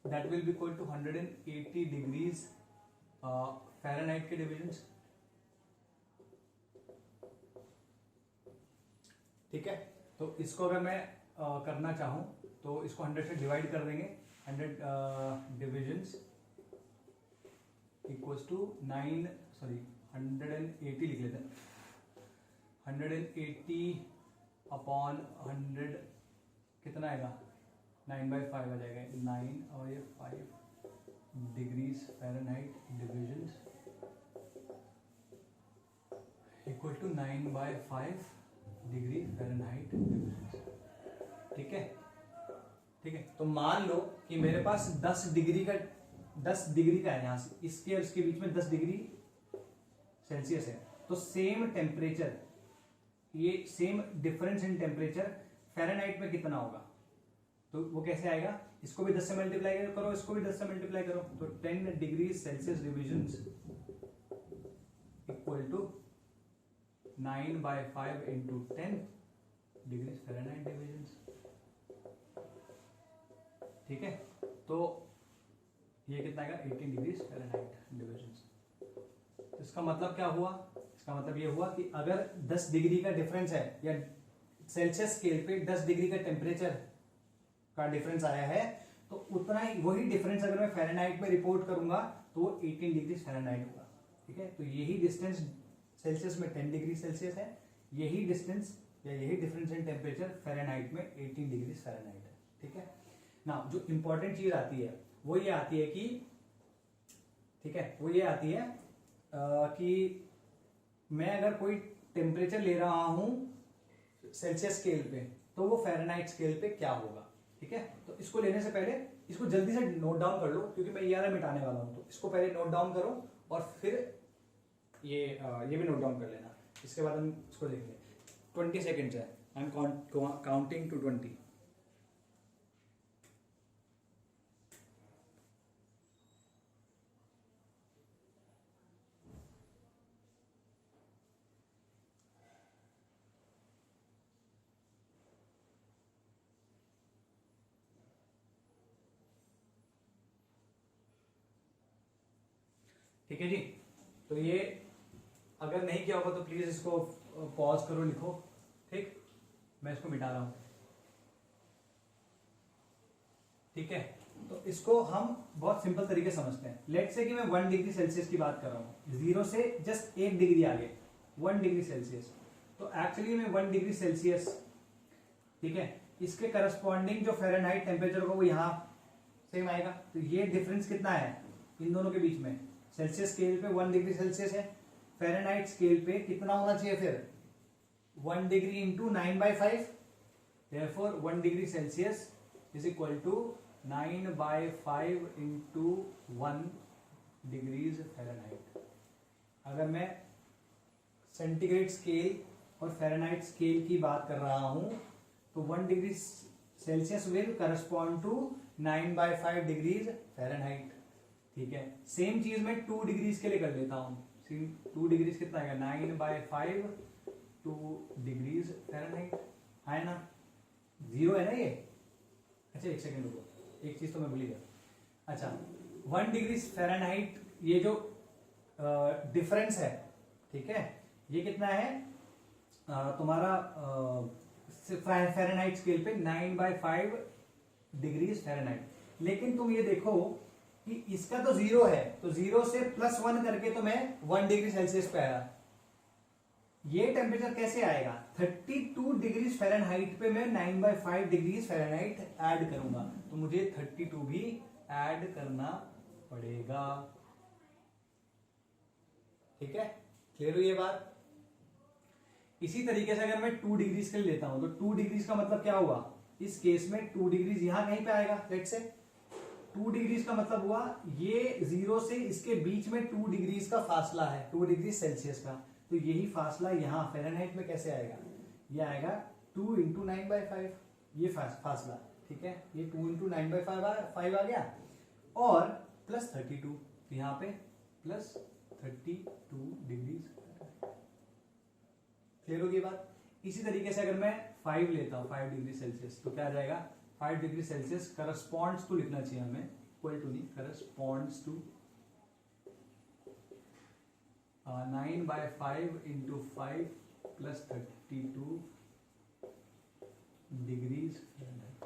that will be equal to 180 degrees Fahrenheit के डिविजन्स, ठीक है। तो इसको अगर मैं करना चाहूं तो इसको 100 से डिवाइड कर देंगे, 100 डिविजन्स इक्वल्स टू 180 लिख लेते हैं, 180 अपॉन 100 कितना आएगा, 9/5 आ जाएगा, 9 और ये 5 degrees Fahrenheit divisions equal to 9/5 degree Fahrenheit divisions, ठीक है, ठीक है। तो मान लो कि मेरे पास 10 डिग्री का है, यहां से इसके और इसके बीच में 10 डिग्री सेल्सियस है, तो सेम टेम्परेचर, ये same difference in temperature Fahrenheit में कितना होगा, तो वो कैसे आएगा, इसको भी 10 से मल्टीप्लाई करो, इसको भी 10 से मल्टीप्लाई करो, तो 10 degree Celsius divisions equal to 9/5 into 10 degree Fahrenheit divisions, ठीक है। तो ये कितना आएगा, 18 डिग्री फ़ारेनहाइट डिविजन्स। इसका मतलब क्या हुआ, इसका मतलब ये हुआ कि अगर 10 डिग्री का डिफरेंस है, या सेल्सियस स्केल पे 10 डिग्री का टेम्परेचर का डिफरेंस आया है, तो उतना ही वही डिफरेंस अगर मैं फ़ारेनहाइट में रिपोर्ट करूंगा तो वो 18 डिग्री फ़ारेनहाइट होगा, ठीक है। तो यही डिस्टेंस सेल्सियस में 10 डिग्री सेल्सियस है, यही डिस्टेंस या यही डिफरेंस इन टेम्परेचर फ़ारेनहाइट में 18 डिग्री फ़ारेनहाइट है, ठीक है ना। जो इंपॉर्टेंट चीज आती है वो ये आती है कि, ठीक है, वो ये आती है कि मैं अगर कोई टेम्परेचर ले रहा हूं सेल्सियस स्केल पे तो वो फ़ारेनहाइट स्केल पे क्या होगा। ठीक है, तो इसको लेने से पहले इसको जल्दी से नोट डाउन कर लो, क्योंकि मैं ये वाला मिटाने वाला हूं, तो इसको पहले नोट डाउन करो और फिर ये भी नोट डाउन कर लेना, इसके बाद हम इसको देखेंगे। 20 सेकेंड्स है, आई एम काउंटिंग टू 20। ठीक है जी, तो ये अगर नहीं किया होगा तो प्लीज इसको पॉज करो, लिखो। ठीक, मैं इसको मिटा रहा हूं। ठीक है, तो इसको हम बहुत सिंपल तरीके से समझते हैं। लेट्स से कि मैं 1 डिग्री सेल्सियस की बात कर रहा हूं, 0 से जस्ट 1 डिग्री आगे 1 डिग्री सेल्सियस, तो एक्चुअली में 1 डिग्री सेल्सियस, ठीक है, इसके करस्पॉन्डिंग जो फ़ारेनहाइट टेम्परेचर होगा वो यहाँ सेम आएगा। तो ये डिफरेंस कितना है इन दोनों के बीच में? सेल्सियस स्केल पे 1 डिग्री सेल्सियस है, फ़ारेनहाइट स्केल पे कितना होना चाहिए फिर? 1 degree into 9/5, therefore 1 degree Celsius is equal to 9/5 into 1 degrees Fahrenheit. अगर मैं सेंटीग्रेड स्केल और फ़ारेनहाइट स्केल की बात कर रहा हूं तो 1 degree Celsius will correspond to 9/5 degrees Fahrenheit. ठीक है, सेम चीज मैं 2 डिग्रीज के लिए कर लेता हूं। 2 डिग्रीज कितना आएगा? 9/5 2 डिग्रीज फ़ारेनहाइट, है ना? 0 है ना ये? अच्छा एक सेकेंड रुको, एक चीज तो मैं भूल गया। अच्छा, 1 डिग्री फ़ारेनहाइट ये जो डिफरेंस है, ठीक है, ये कितना है तुम्हारा फ़ारेनहाइट स्केल पे 9/5 डिग्रीज फ़ारेनहाइट। लेकिन तुम ये देखो कि इसका तो 0 है, तो 0 से +1 करके तो मैं 1 डिग्री सेल्सियस पे आया। ये टेम्परेचर कैसे आएगा? 32 डिग्री फ़ारेनहाइट पे मैं 9/5 डिग्री फ़ारेनहाइट ऐड करूंगा, तो मुझे 32 भी ऐड करना पड़ेगा। ठीक है, क्लियर हुई ये बात? इसी तरीके से अगर मैं 2 डिग्रीज के लिए लेता हूं तो 2 डिग्रीज का मतलब क्या हुआ? इस केस में 2 डिग्रीज यहां कहीं पे आएगा। लेट्स से 2 डिग्रीज का मतलब हुआ ये 0 से इसके बीच में 2 डिग्रीज का फासला है, 2 डिग्री सेल्सियस का। तो यही फासला यहाँ फ़ारेनहाइट में कैसे आएगा? ये आएगा 2 इंटू 9/5, ये फासला। ठीक है, ये 2 इंटू 9/5 आ गया और प्लस 32, यहाँ पे प्लस 32 डिग्रीज। क्लियर होगी बात? इसी तरीके से अगर मैं 5 लेता हूं, 5 डिग्री सेल्सियस, तो क्या आ जाएगा? 5 डिग्री सेल्सियस करस्पॉन्ड्स टू लिखना चाहिए हमें, इक्वल टू नहीं, corresponds to 9/5 into 5 plus 32 degrees Fahrenheit.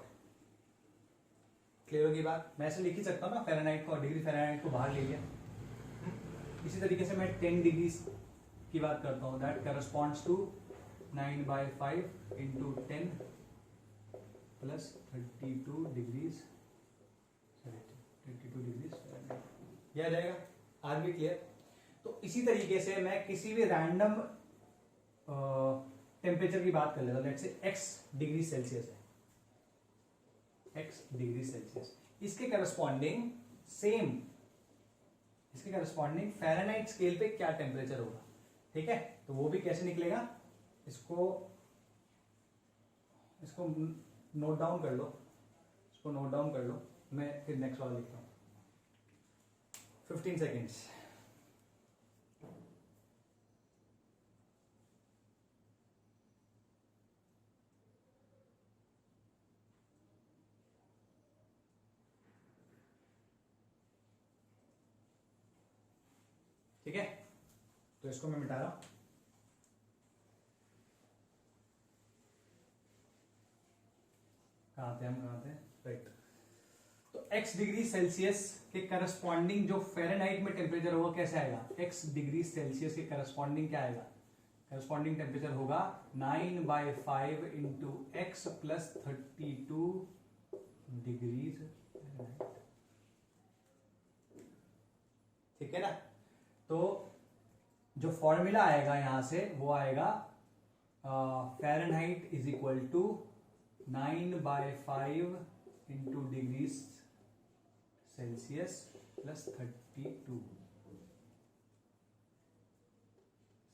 Clear होगी बात? मैं ऐसे लिख ही सकता हूँ ना, फ़ारेनहाइट को, डिग्री फ़ारेनहाइट को बाहर ले लिया। इसी तरीके से मैं 10 डिग्री की बात करता हूँ, that corresponds to 9/5 into 10 plus 32 degrees Fahrenheit. यह आ जाएगा? आज भी क्लियर? तो इसी तरीके से मैं किसी भी रैंडम टेम्परेचर की बात कर लेता हूं। Let's say x degree Celsius है, x डिग्री सेल्सियस, इसके करस्पॉन्डिंग सेम, इसके करस्पॉन्डिंग फ़ारेनहाइट स्केल पे क्या टेम्परेचर होगा? ठीक है, तो वो भी कैसे निकलेगा? इसको नोट डाउन कर लो, इसको नोट डाउन कर लो, मैं फिर नेक्स्ट वाला लिखता हूं। 15 सेकेंड्स। ठीक है, तो इसको मैं मिटा रहा हूं। कहाँ थे? राइट। तो x डिग्री सेल्सियस के करस्पॉन्डिंग जो फ़ारेनहाइट में टेम्परेचर होगा कैसे आएगा? x डिग्री सेल्सियस के करस्पॉन्डिंग क्या आएगा? करस्पॉन्डिंग टेम्परेचर होगा 9/5 into x plus 32 degrees Fahrenheit. तो जो फॉर्मूला आएगा यहां से वो आएगा Fahrenheit is equal to 9/5 into degree Celsius plus 32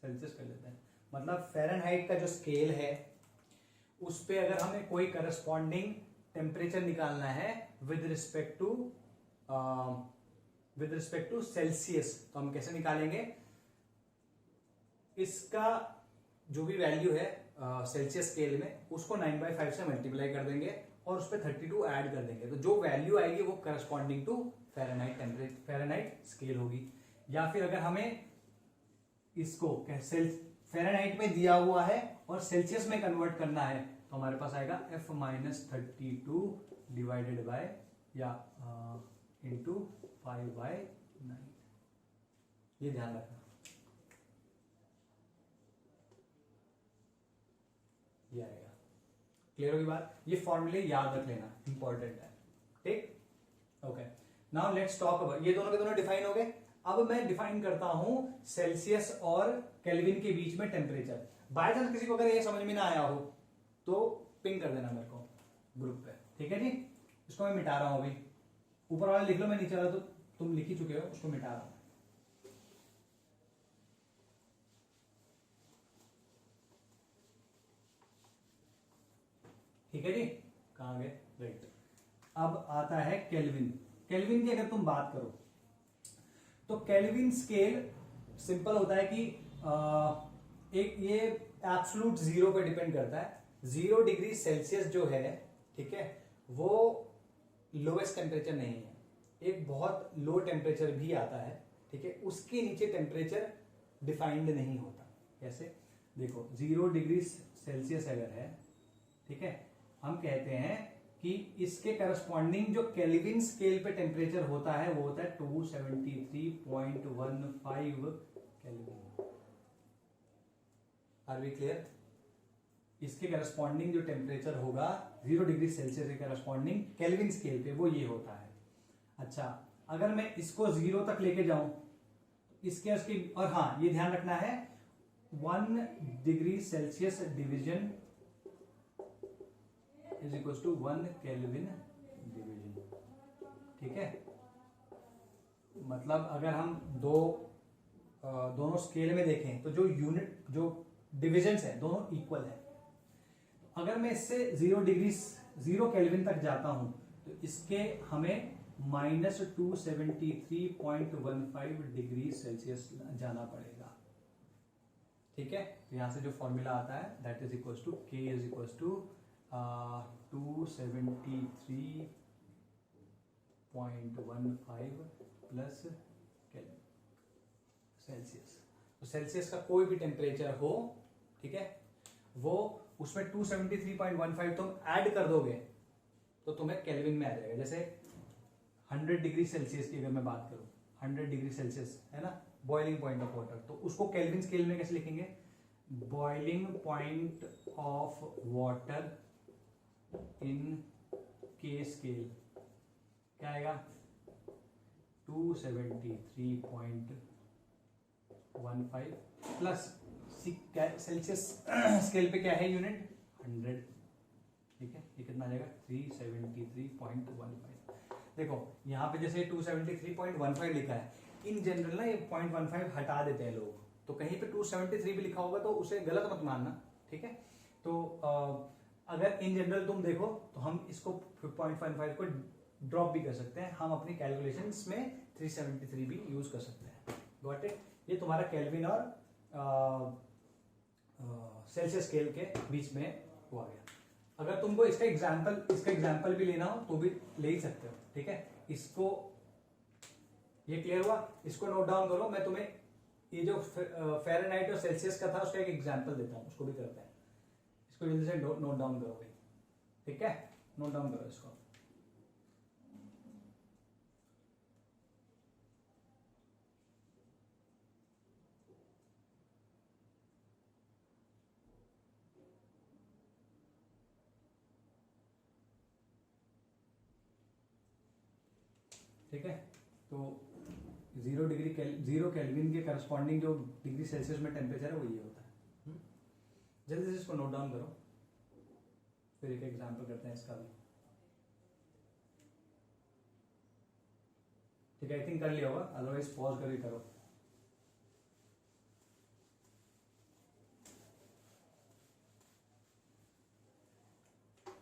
Celsius कर लेते हैं। मतलब फ़ारेनहाइट का जो स्केल है उस पे अगर हमें कोई करस्पॉन्डिंग टेम्परेचर निकालना है विद रिस्पेक्ट टू सेल्सियस, तो हम कैसे निकालेंगे? इसका जो भी वैल्यू है सेल्सियस स्केल में उसको 9/5 से मल्टीप्लाई कर देंगे और उस पर 32 ऐड कर देंगे, तो जो वैल्यू आएगी वो corresponding to Fahrenheit temperature Fahrenheit scale होगी। या फिर अगर हमें इसको फ़ारेनहाइट में दिया हुआ है और सेल्सियस में कन्वर्ट करना है तो हमारे पास आएगा F-32 डिवाइडेड बाय या इंटू 5/9। ये ध्यान रखना, ये आएगा। क्लियर होगी बात? ये फॉर्मूले याद रख लेना, इंपॉर्टेंट है। ठीक, okay. Now let's talk about, ये दोनों के दोनों डिफाइन हो गए। अब मैं डिफाइन करता हूं सेल्सियस और केल्विन के बीच में टेम्परेचर। बाय चांस किसी को अगर ये समझ में ना आया हो तो पिंग कर देना मेरे को ग्रुप पे, ठीक है जी। इसको मैं मिटा रहा हूं अभी, ऊपर वाला लिख लो, मैं नीचे वाला तो तुम लिख ही चुके हो, उसको मिटा रहा हूं। ठीक है जी, कहां गए? राइट। अब आता है केल्विन। केल्विन की अगर तुम बात करो तो केल्विन स्केल सिंपल होता है कि एक ये एब्सोल्यूट जीरो पे डिपेंड करता है। 0 डिग्री सेल्सियस जो है, ठीक है, वो लोएस्ट टेम्परेचर नहीं है, एक बहुत लो टेम्परेचर भी आता है, ठीक है, उसके नीचे टेम्परेचर डिफाइंड नहीं होता। कैसे? देखो 0 डिग्री सेल्सियस अगर है, ठीक है, हम कहते हैं कि इसके करस्पॉन्डिंग जो केल्विन स्केल पे टेम्परेचर होता है वो होता है 273.15 केल्विन। Are we clear? इसके करस्पॉन्डिंग जो टेम्परेचर होगा 0 डिग्री सेल्सियस के करस्पॉन्डिंग केल्विन स्केल पे वो ये होता है। अच्छा, अगर मैं इसको 0 तक लेके जाऊं तो इसके उसकी, और हाँ ये ध्यान रखना है 1 degree Celsius division is equal to 1 Kelvin division, ठीक है। मतलब अगर हम दोनों स्केल में देखें तो जो यूनिट जो डिविजन्स है दोनों इक्वल है। अगर मैं इससे 0 केल्विन तक जाता हूं तो इसके हमें -273.15 डिग्री सेल्सियस जाना पड़ेगा, ठीक है। तो यहां से जो फॉर्मूला आता है that is equal to K is equal to 273.15 plus Celsius. तो सेल्सियस का कोई भी टेम्परेचर हो, ठीक है, वो उसमें 273.15 तुम ऐड कर दोगे तो तुम्हें केल्विन में आ जाएगा। जैसे 100 डिग्री सेल्सियस की अगर मैं बात करूं, 100 डिग्री सेल्सियस है ना बॉइलिंग पॉइंट ऑफ वाटर, तो उसको केल्विन स्केल में कैसे लिखेंगे? Boiling point of water in के स्केल क्या आएगा? 273.15 प्लस सेल्सियस स्केल पे क्या है यूनिट? 100, ठीक है। ये कितना आ जाएगा? 373.15। देखो यहाँ पे जैसे 273.15 लिखा है, इन जनरल ना ये 0.15 हटा देते हैं लोग, तो कहीं पे 273 भी लिखा होगा तो उसे गलत मत मानना, ठीक है। तो अगर इन जनरल तुम देखो तो हम इसको 0.15 को ड्रॉप भी कर सकते हैं, हम अपनी कैलकुलेशंस में 373 भी यूज कर सकते हैं। Got it? ये तुम्हारा केल्विन और सेल्सियस स्केल के बीच में हुआ गया। अगर तुमको इसका एग्जाम्पल भी लेना हो तो भी ले ही सकते हो, ठीक है। इसको, ये क्लियर हुआ? इसको नोट डाउन करो, मैं तुम्हें ये जो फ़ारेनहाइट और सेल्सियस का था उसका एक एग्जाम्पल देता हूं, उसको भी करते हैं। इसको जल्दी से नोट डाउन करोगे, ठीक है, नोट डाउन करो इसको। ठीक है, तो 0 केल्विन के करस्पॉन्डिंग जो डिग्री सेल्सियस में टेम्परेचर है वो ये होता है। जल्दी से इसको नोट डाउन करो, फिर एक एग्जाम्पल करते हैं इसका भी। ठीक है, आई थिंक कर लिया होगा, अदरवाइज पॉज करके करो।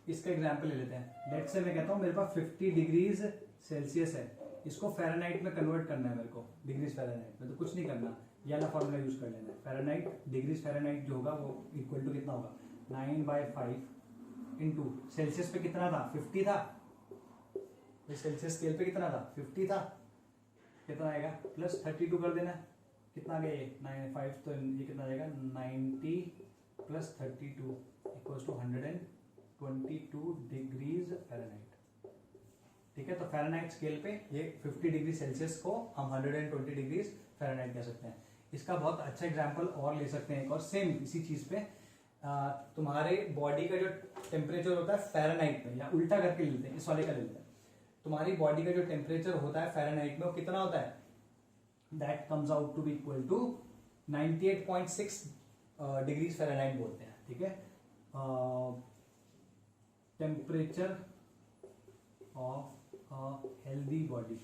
इसका एग्जाम्पल ले लेते हैं। लेट्स से मैं कहता हूं मेरे पास 50 डिग्रीज सेल्सियस है, इसको फ़ारेनहाइट में कन्वर्ट करना है मेरे को, डिग्रीज फ़ारेनहाइट में। तो कुछ नहीं करना, ये वाला फॉर्मूला यूज कर लेना है। फ़ारेनहाइट डिग्रीज फ़ारेनहाइट जो होगा वो इक्वल टू कितना होगा, 9/5 इंटू सेल्सियस पे कितना था, 50 था। सेल्सियस स्केल पे कितना था, 50 था। कितना आएगा, प्लस 32 कर देना। कितना आ गया ये 9/5, तो ये कितना आएगा 90 plus 32 equals to 122 degrees Fahrenheit. ठीक है, तो फ़ारेनहाइट स्केल पे ये 50 डिग्री सेल्सियस को हम 120 डिग्रीज फ़ारेनहाइट कह सकते हैं। इसका बहुत अच्छा एग्जांपल और ले सकते हैं एक और, सेम इसी चीज पे। तुम्हारे बॉडी का जो टेम्परेचर होता है फ़ारेनहाइट में, या उल्टा करके लेते हैं, इस वाले का ले लेते हैं। तुम्हारी बॉडी का जो टेम्परेचर होता है फ़ारेनहाइट में वो कितना होता है, that comes out to be equal to 98.6 degrees Fahrenheit बोलते हैं। ठीक है, temperature of a healthy body,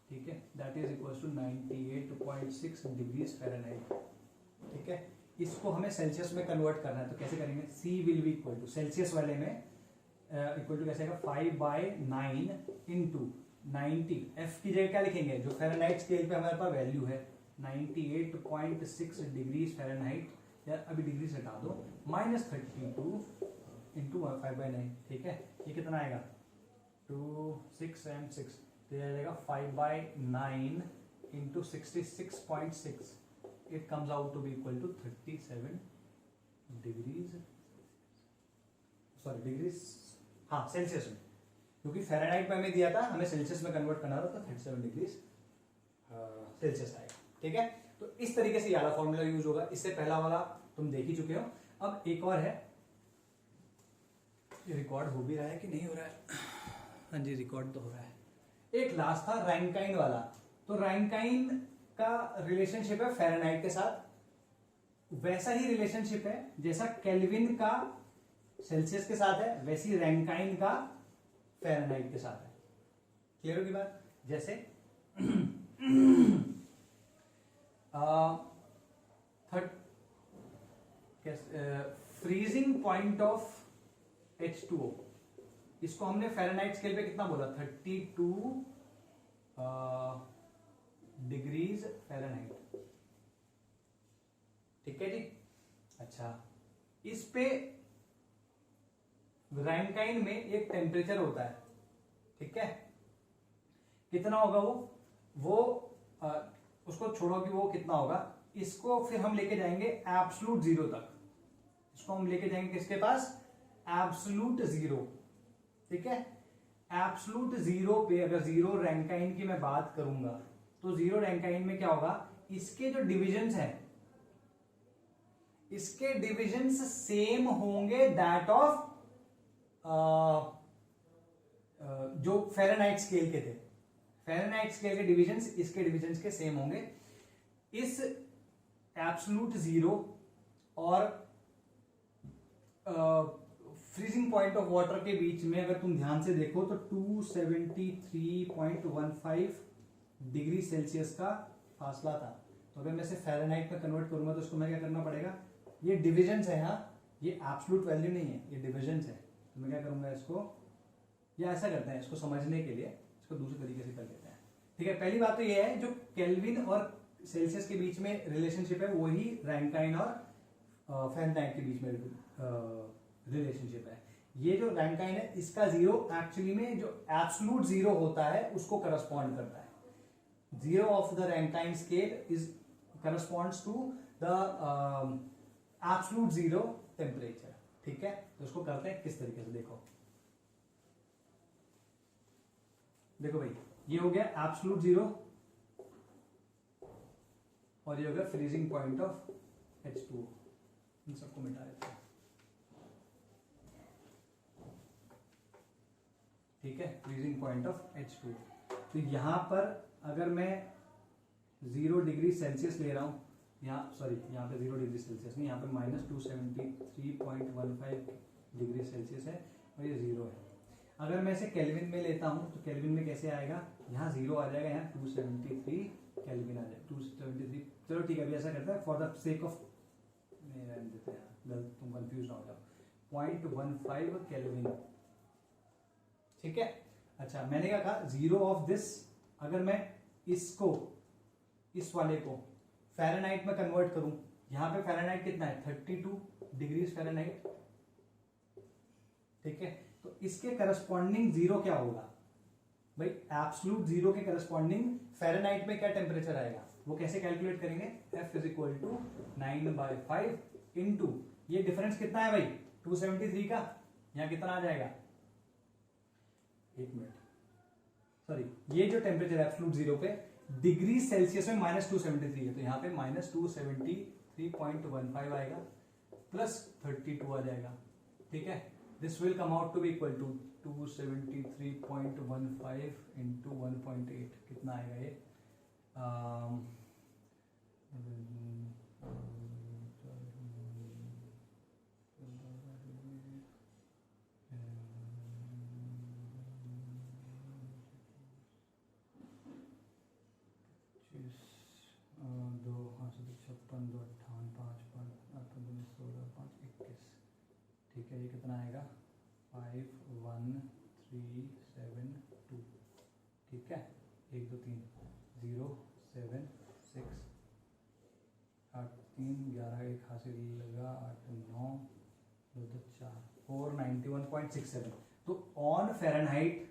ठीक है, that is equal to 98.6 degrees Fahrenheit. ठीक है, इसको हमें सेल्सियस में कन्वर्ट करना है, तो कैसे करेंगे, C will be equal to, Celsius वाले में इक्वल टू कैसे आएगा, 5/9 इंटू 90। F की जगह क्या लिखेंगे, जो फ़ारेनहाइट स्केल पे हमारे पास वैल्यू है 98.6 डिग्रीज फ़ारेनहाइट, या अभी डिग्री से हटा दो, -32 इंटू 5/9। ठीक है, ये कितना आएगा 2, 6 and 6, तो ये आ जाएगा 5/9 into 66.6, it comes out to be equal to 37 degrees, sorry degrees, हाँ सेल्सियस में, क्योंकि फ़ारेनहाइट में हमें दिया था, हमें सेल्सियस में कन्वर्ट करना था, तो 37 डिग्रीज सेल्सियस आएगा। ठीक है, तो इस तरीके से ये वाला फॉर्मूला यूज होगा। इससे पहला वाला तुम देख ही चुके हो। अब एक और है, ये रिकॉर्ड हो भी रहा है कि नहीं हो रहा है, हाँ जी रिकॉर्ड तो हो रहा है। एक लास्ट था रैंकाइन वाला, तो रैंकाइन का रिलेशनशिप है फ़ारेनहाइट के साथ, वैसा ही रिलेशनशिप है जैसा केल्विन का सेल्सियस के साथ है, वैसी रैंकाइन का फ़ारेनहाइट के साथ है। क्लियर होगी बात, जैसे फ्रीजिंग पॉइंट ऑफ H2O, इसको हमने फ़ारेनहाइट स्केल पे कितना बोला, 32 डिग्रीज फ़ारेनहाइट। ठीक है जी, अच्छा, इस पे रैंकाइन में एक टेम्परेचर होता है, ठीक है, कितना होगा वो उसको छोड़ो कि वो कितना होगा, इसको फिर हम लेके जाएंगे एब्सोल्यूट जीरो तक। इसको हम लेके जाएंगे किसके पास, एब्सोल्यूट जीरो। ठीक है, एब्सोल्यूट जीरो पे अगर जीरो रैंकाइन की मैं बात करूंगा, तो जीरो रैंकाइन में क्या होगा, इसके जो डिविजन्स हैं, इसके डिविजन्स सेम होंगे दैट ऑफ जो फ़ारेनहाइट स्केल के थे। फ़ारेनहाइट स्केल के डिविजन्स इसके डिविजन्स के सेम होंगे। इस एब्सोल्यूट जीरो और फ्रीजिंग पॉइंट ऑफ वाटर के बीच में अगर तुम ध्यान से देखो तो 273.15 डिग्री सेल्सियस का फासला था। तो अगर मैं इसे फ़ारेनहाइट में कन्वर्ट करूंगा तो इसको मैं क्या करना पड़ेगा, ये डिविजन्स है यहाँ, ये एब्सोल्यूट वैल्यू नहीं है, ये डिविजन्स है। तो मैं क्या करूंगा इसको, या ऐसा करते हैं इसको समझने के लिए, इसको दूसरे तरीके से कर लेते हैं। ठीक है, पहली बात तो ये है जो केल्विन और सेल्सियस के बीच में रिलेशनशिप है वही रैंकाइन और फ़ारेनहाइट के बीच में रिलेशनशिप है। ये जो रैंकाइन है इसका जीरो एक्चुअली में जो एब्सोल्यूट जीरो होता है उसको करस्पॉन्ड करता है। Zero of the Rankine scale is corresponds to the absolute zero temperature. ठीक है, तो इसको करते हैं किस तरीके से, देखो भाई, ये हो गया एब्सोल्यूट जीरो और ये हो गया फ्रीजिंग पॉइंट ऑफ H2O। इन सबको मिटा देते हैं। ठीक है, फ्रीजिंग पॉइंट ऑफ H2O। तो यहाँ पर अगर मैं 0 डिग्री सेल्सियस ले रहा हूँ, यहाँ सॉरी यहाँ पे 0 डिग्री सेल्सियस नहीं, यहाँ पे -273.15 डिग्री सेल्सियस है और ये 0 है। अगर मैं इसे केल्विन में लेता हूँ तो केल्विन में कैसे आएगा, यहाँ 0 आ जाएगा, यहाँ 273 केल्विन आ जाएगा, 273। चलो ठीक है, अभी ऐसा करता है फॉर द सेक ऑफ देते हैं, गलत तुम कंफ्यूज ना हो जाओ, 0.15 केल्विन, ठीक है। अच्छा मैंने क्या कहा, 0 ऑफ दिस, अगर मैं इसको इस वाले को फ़ारेनहाइट में कन्वर्ट करूं, यहां पे फ़ारेनहाइट कितना है 32 डिग्री फ़ारेनहाइट, ठीक है। तो इसके करस्पॉन्डिंग 0 क्या होगा भाई, एब्सोल्यूट 0 के करस्पॉन्डिंग फ़ारेनहाइट में क्या टेम्परेचर आएगा, वो कैसे कैलकुलेट करेंगे, F = 9/5 इंटू ये डिफरेंस कितना है भाई 273 का, यहां कितना आ जाएगा, एक मिनट सॉरी, ये जो टेम्परेचर है एब्सोल्यूट 0 पे डिग्री सेल्सियस में -273 है, तो यहाँ पे -273.15 आएगा प्लस 32 आ जाएगा, ठीक है। This will come out to be equal to 273.15 into 1.8, कितना आएगा ये, ठीक है, ये कितना आएगा 51372, ठीक है, 1 2 3 0 7 6 8 3 11 1 हासिल लगा 8 9 2 2 4 491.67। तो ऑन फ़ारेनहाइट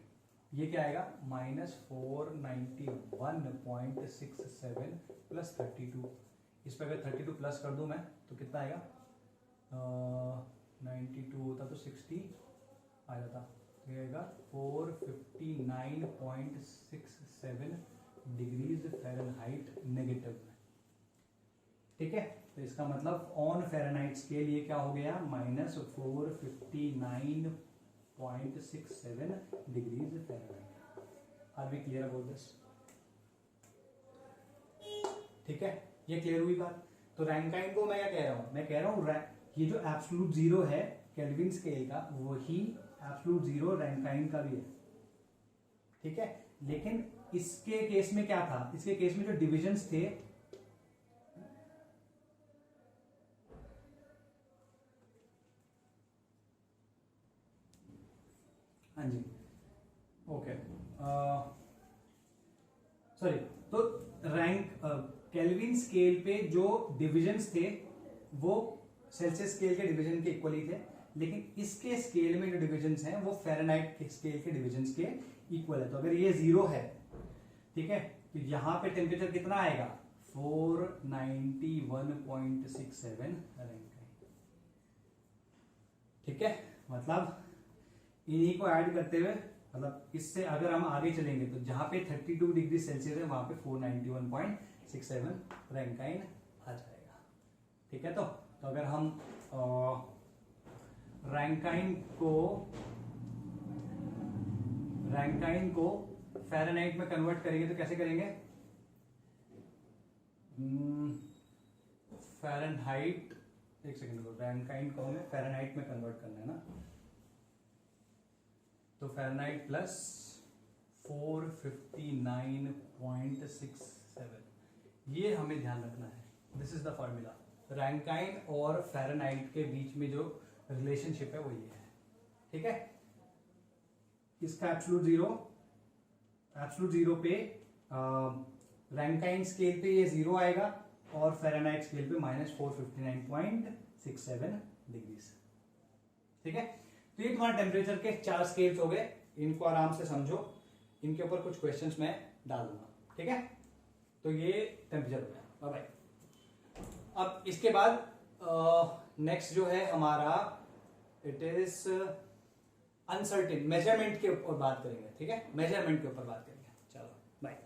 ये क्या आएगा -491.67 प्लस 32, इस पर अगर 32 प्लस कर दूं मैं तो कितना आएगा, 92 होता तो 60 आ जाता, तो ये आएगा 459.67 डिग्रीज फ़ारेनहाइट नेगेटिव में, ठीक है। तो इसका मतलब ऑन फ़ारेनहाइट स्केल ये क्या हो गया, -459.67 degrees Fahrenheit. Are we clear about this, ठीक है, ये क्लियर हुई बात। तो रैंकाइन को मैं क्या कह रहा हूं, मैं कह रहा हूं ये जो एब्सोल्यूट 0 है केल्विन स्केल का, वही एब्सोल्यूट 0 रैंकाइन का भी है, ठीक है। लेकिन इसके केस में क्या था, इसके केस में जो डिविजन्स थे, हाँ जी ओके सॉरी, तो रैंक केल्विन स्केल पे जो डिविजन्स थे वो सेल्सियस स्केल के डिवीजन के इक्वली थे, लेकिन इसके स्केल में जो डिविजन्स हैं वो फ़ारेनहाइट के स्केल के डिविजन्स के इक्वल है। तो अगर ये 0 है, ठीक है, तो यहां पे टेम्परेचर कितना आएगा 491.67 रैंकाइन, ठीक है। मतलब इन्हीं को ऐड करते हुए, मतलब इससे अगर हम आगे चलेंगे तो जहां पे 32 डिग्री सेल्सियस है वहां पे 491.67 रैंकाइन आ जाएगा, ठीक है। तो अगर हम रैंकाइन को फ़ारेनहाइट में कन्वर्ट करेंगे तो कैसे करेंगे, फ़ारेनहाइट, एक सेकंड को, रैंकाइन को हमें फ़ारेनहाइट में कन्वर्ट करना है ना, तो फ़ारेनहाइट प्लस 459.67, ये हमें ध्यान रखना है, this is the formula. Rankine और फ़ारेनहाइट के बीच में जो रिलेशनशिप है वो ये है, ठीक है। इसका एब्सोल्यूट 0 पे रैंकाइन स्केल पे ये 0 आएगा और फ़ारेनहाइट स्केल पे -459.67 डिग्रीज, ठीक है। तो ये तुम्हारे टेम्परेचर के 4 स्केल्स हो गए, इनको आराम से समझो, इनके ऊपर कुछ क्वेश्चंस मैं डाल दूंगा, ठीक है। तो ये टेम्परेचर हो गया, बाय बाय। अब इसके बाद नेक्स्ट जो है हमारा, इट इज अनसर्टेन, मेजरमेंट के ऊपर बात करेंगे, ठीक है, मेजरमेंट के ऊपर बात करेंगे। चलो बाय।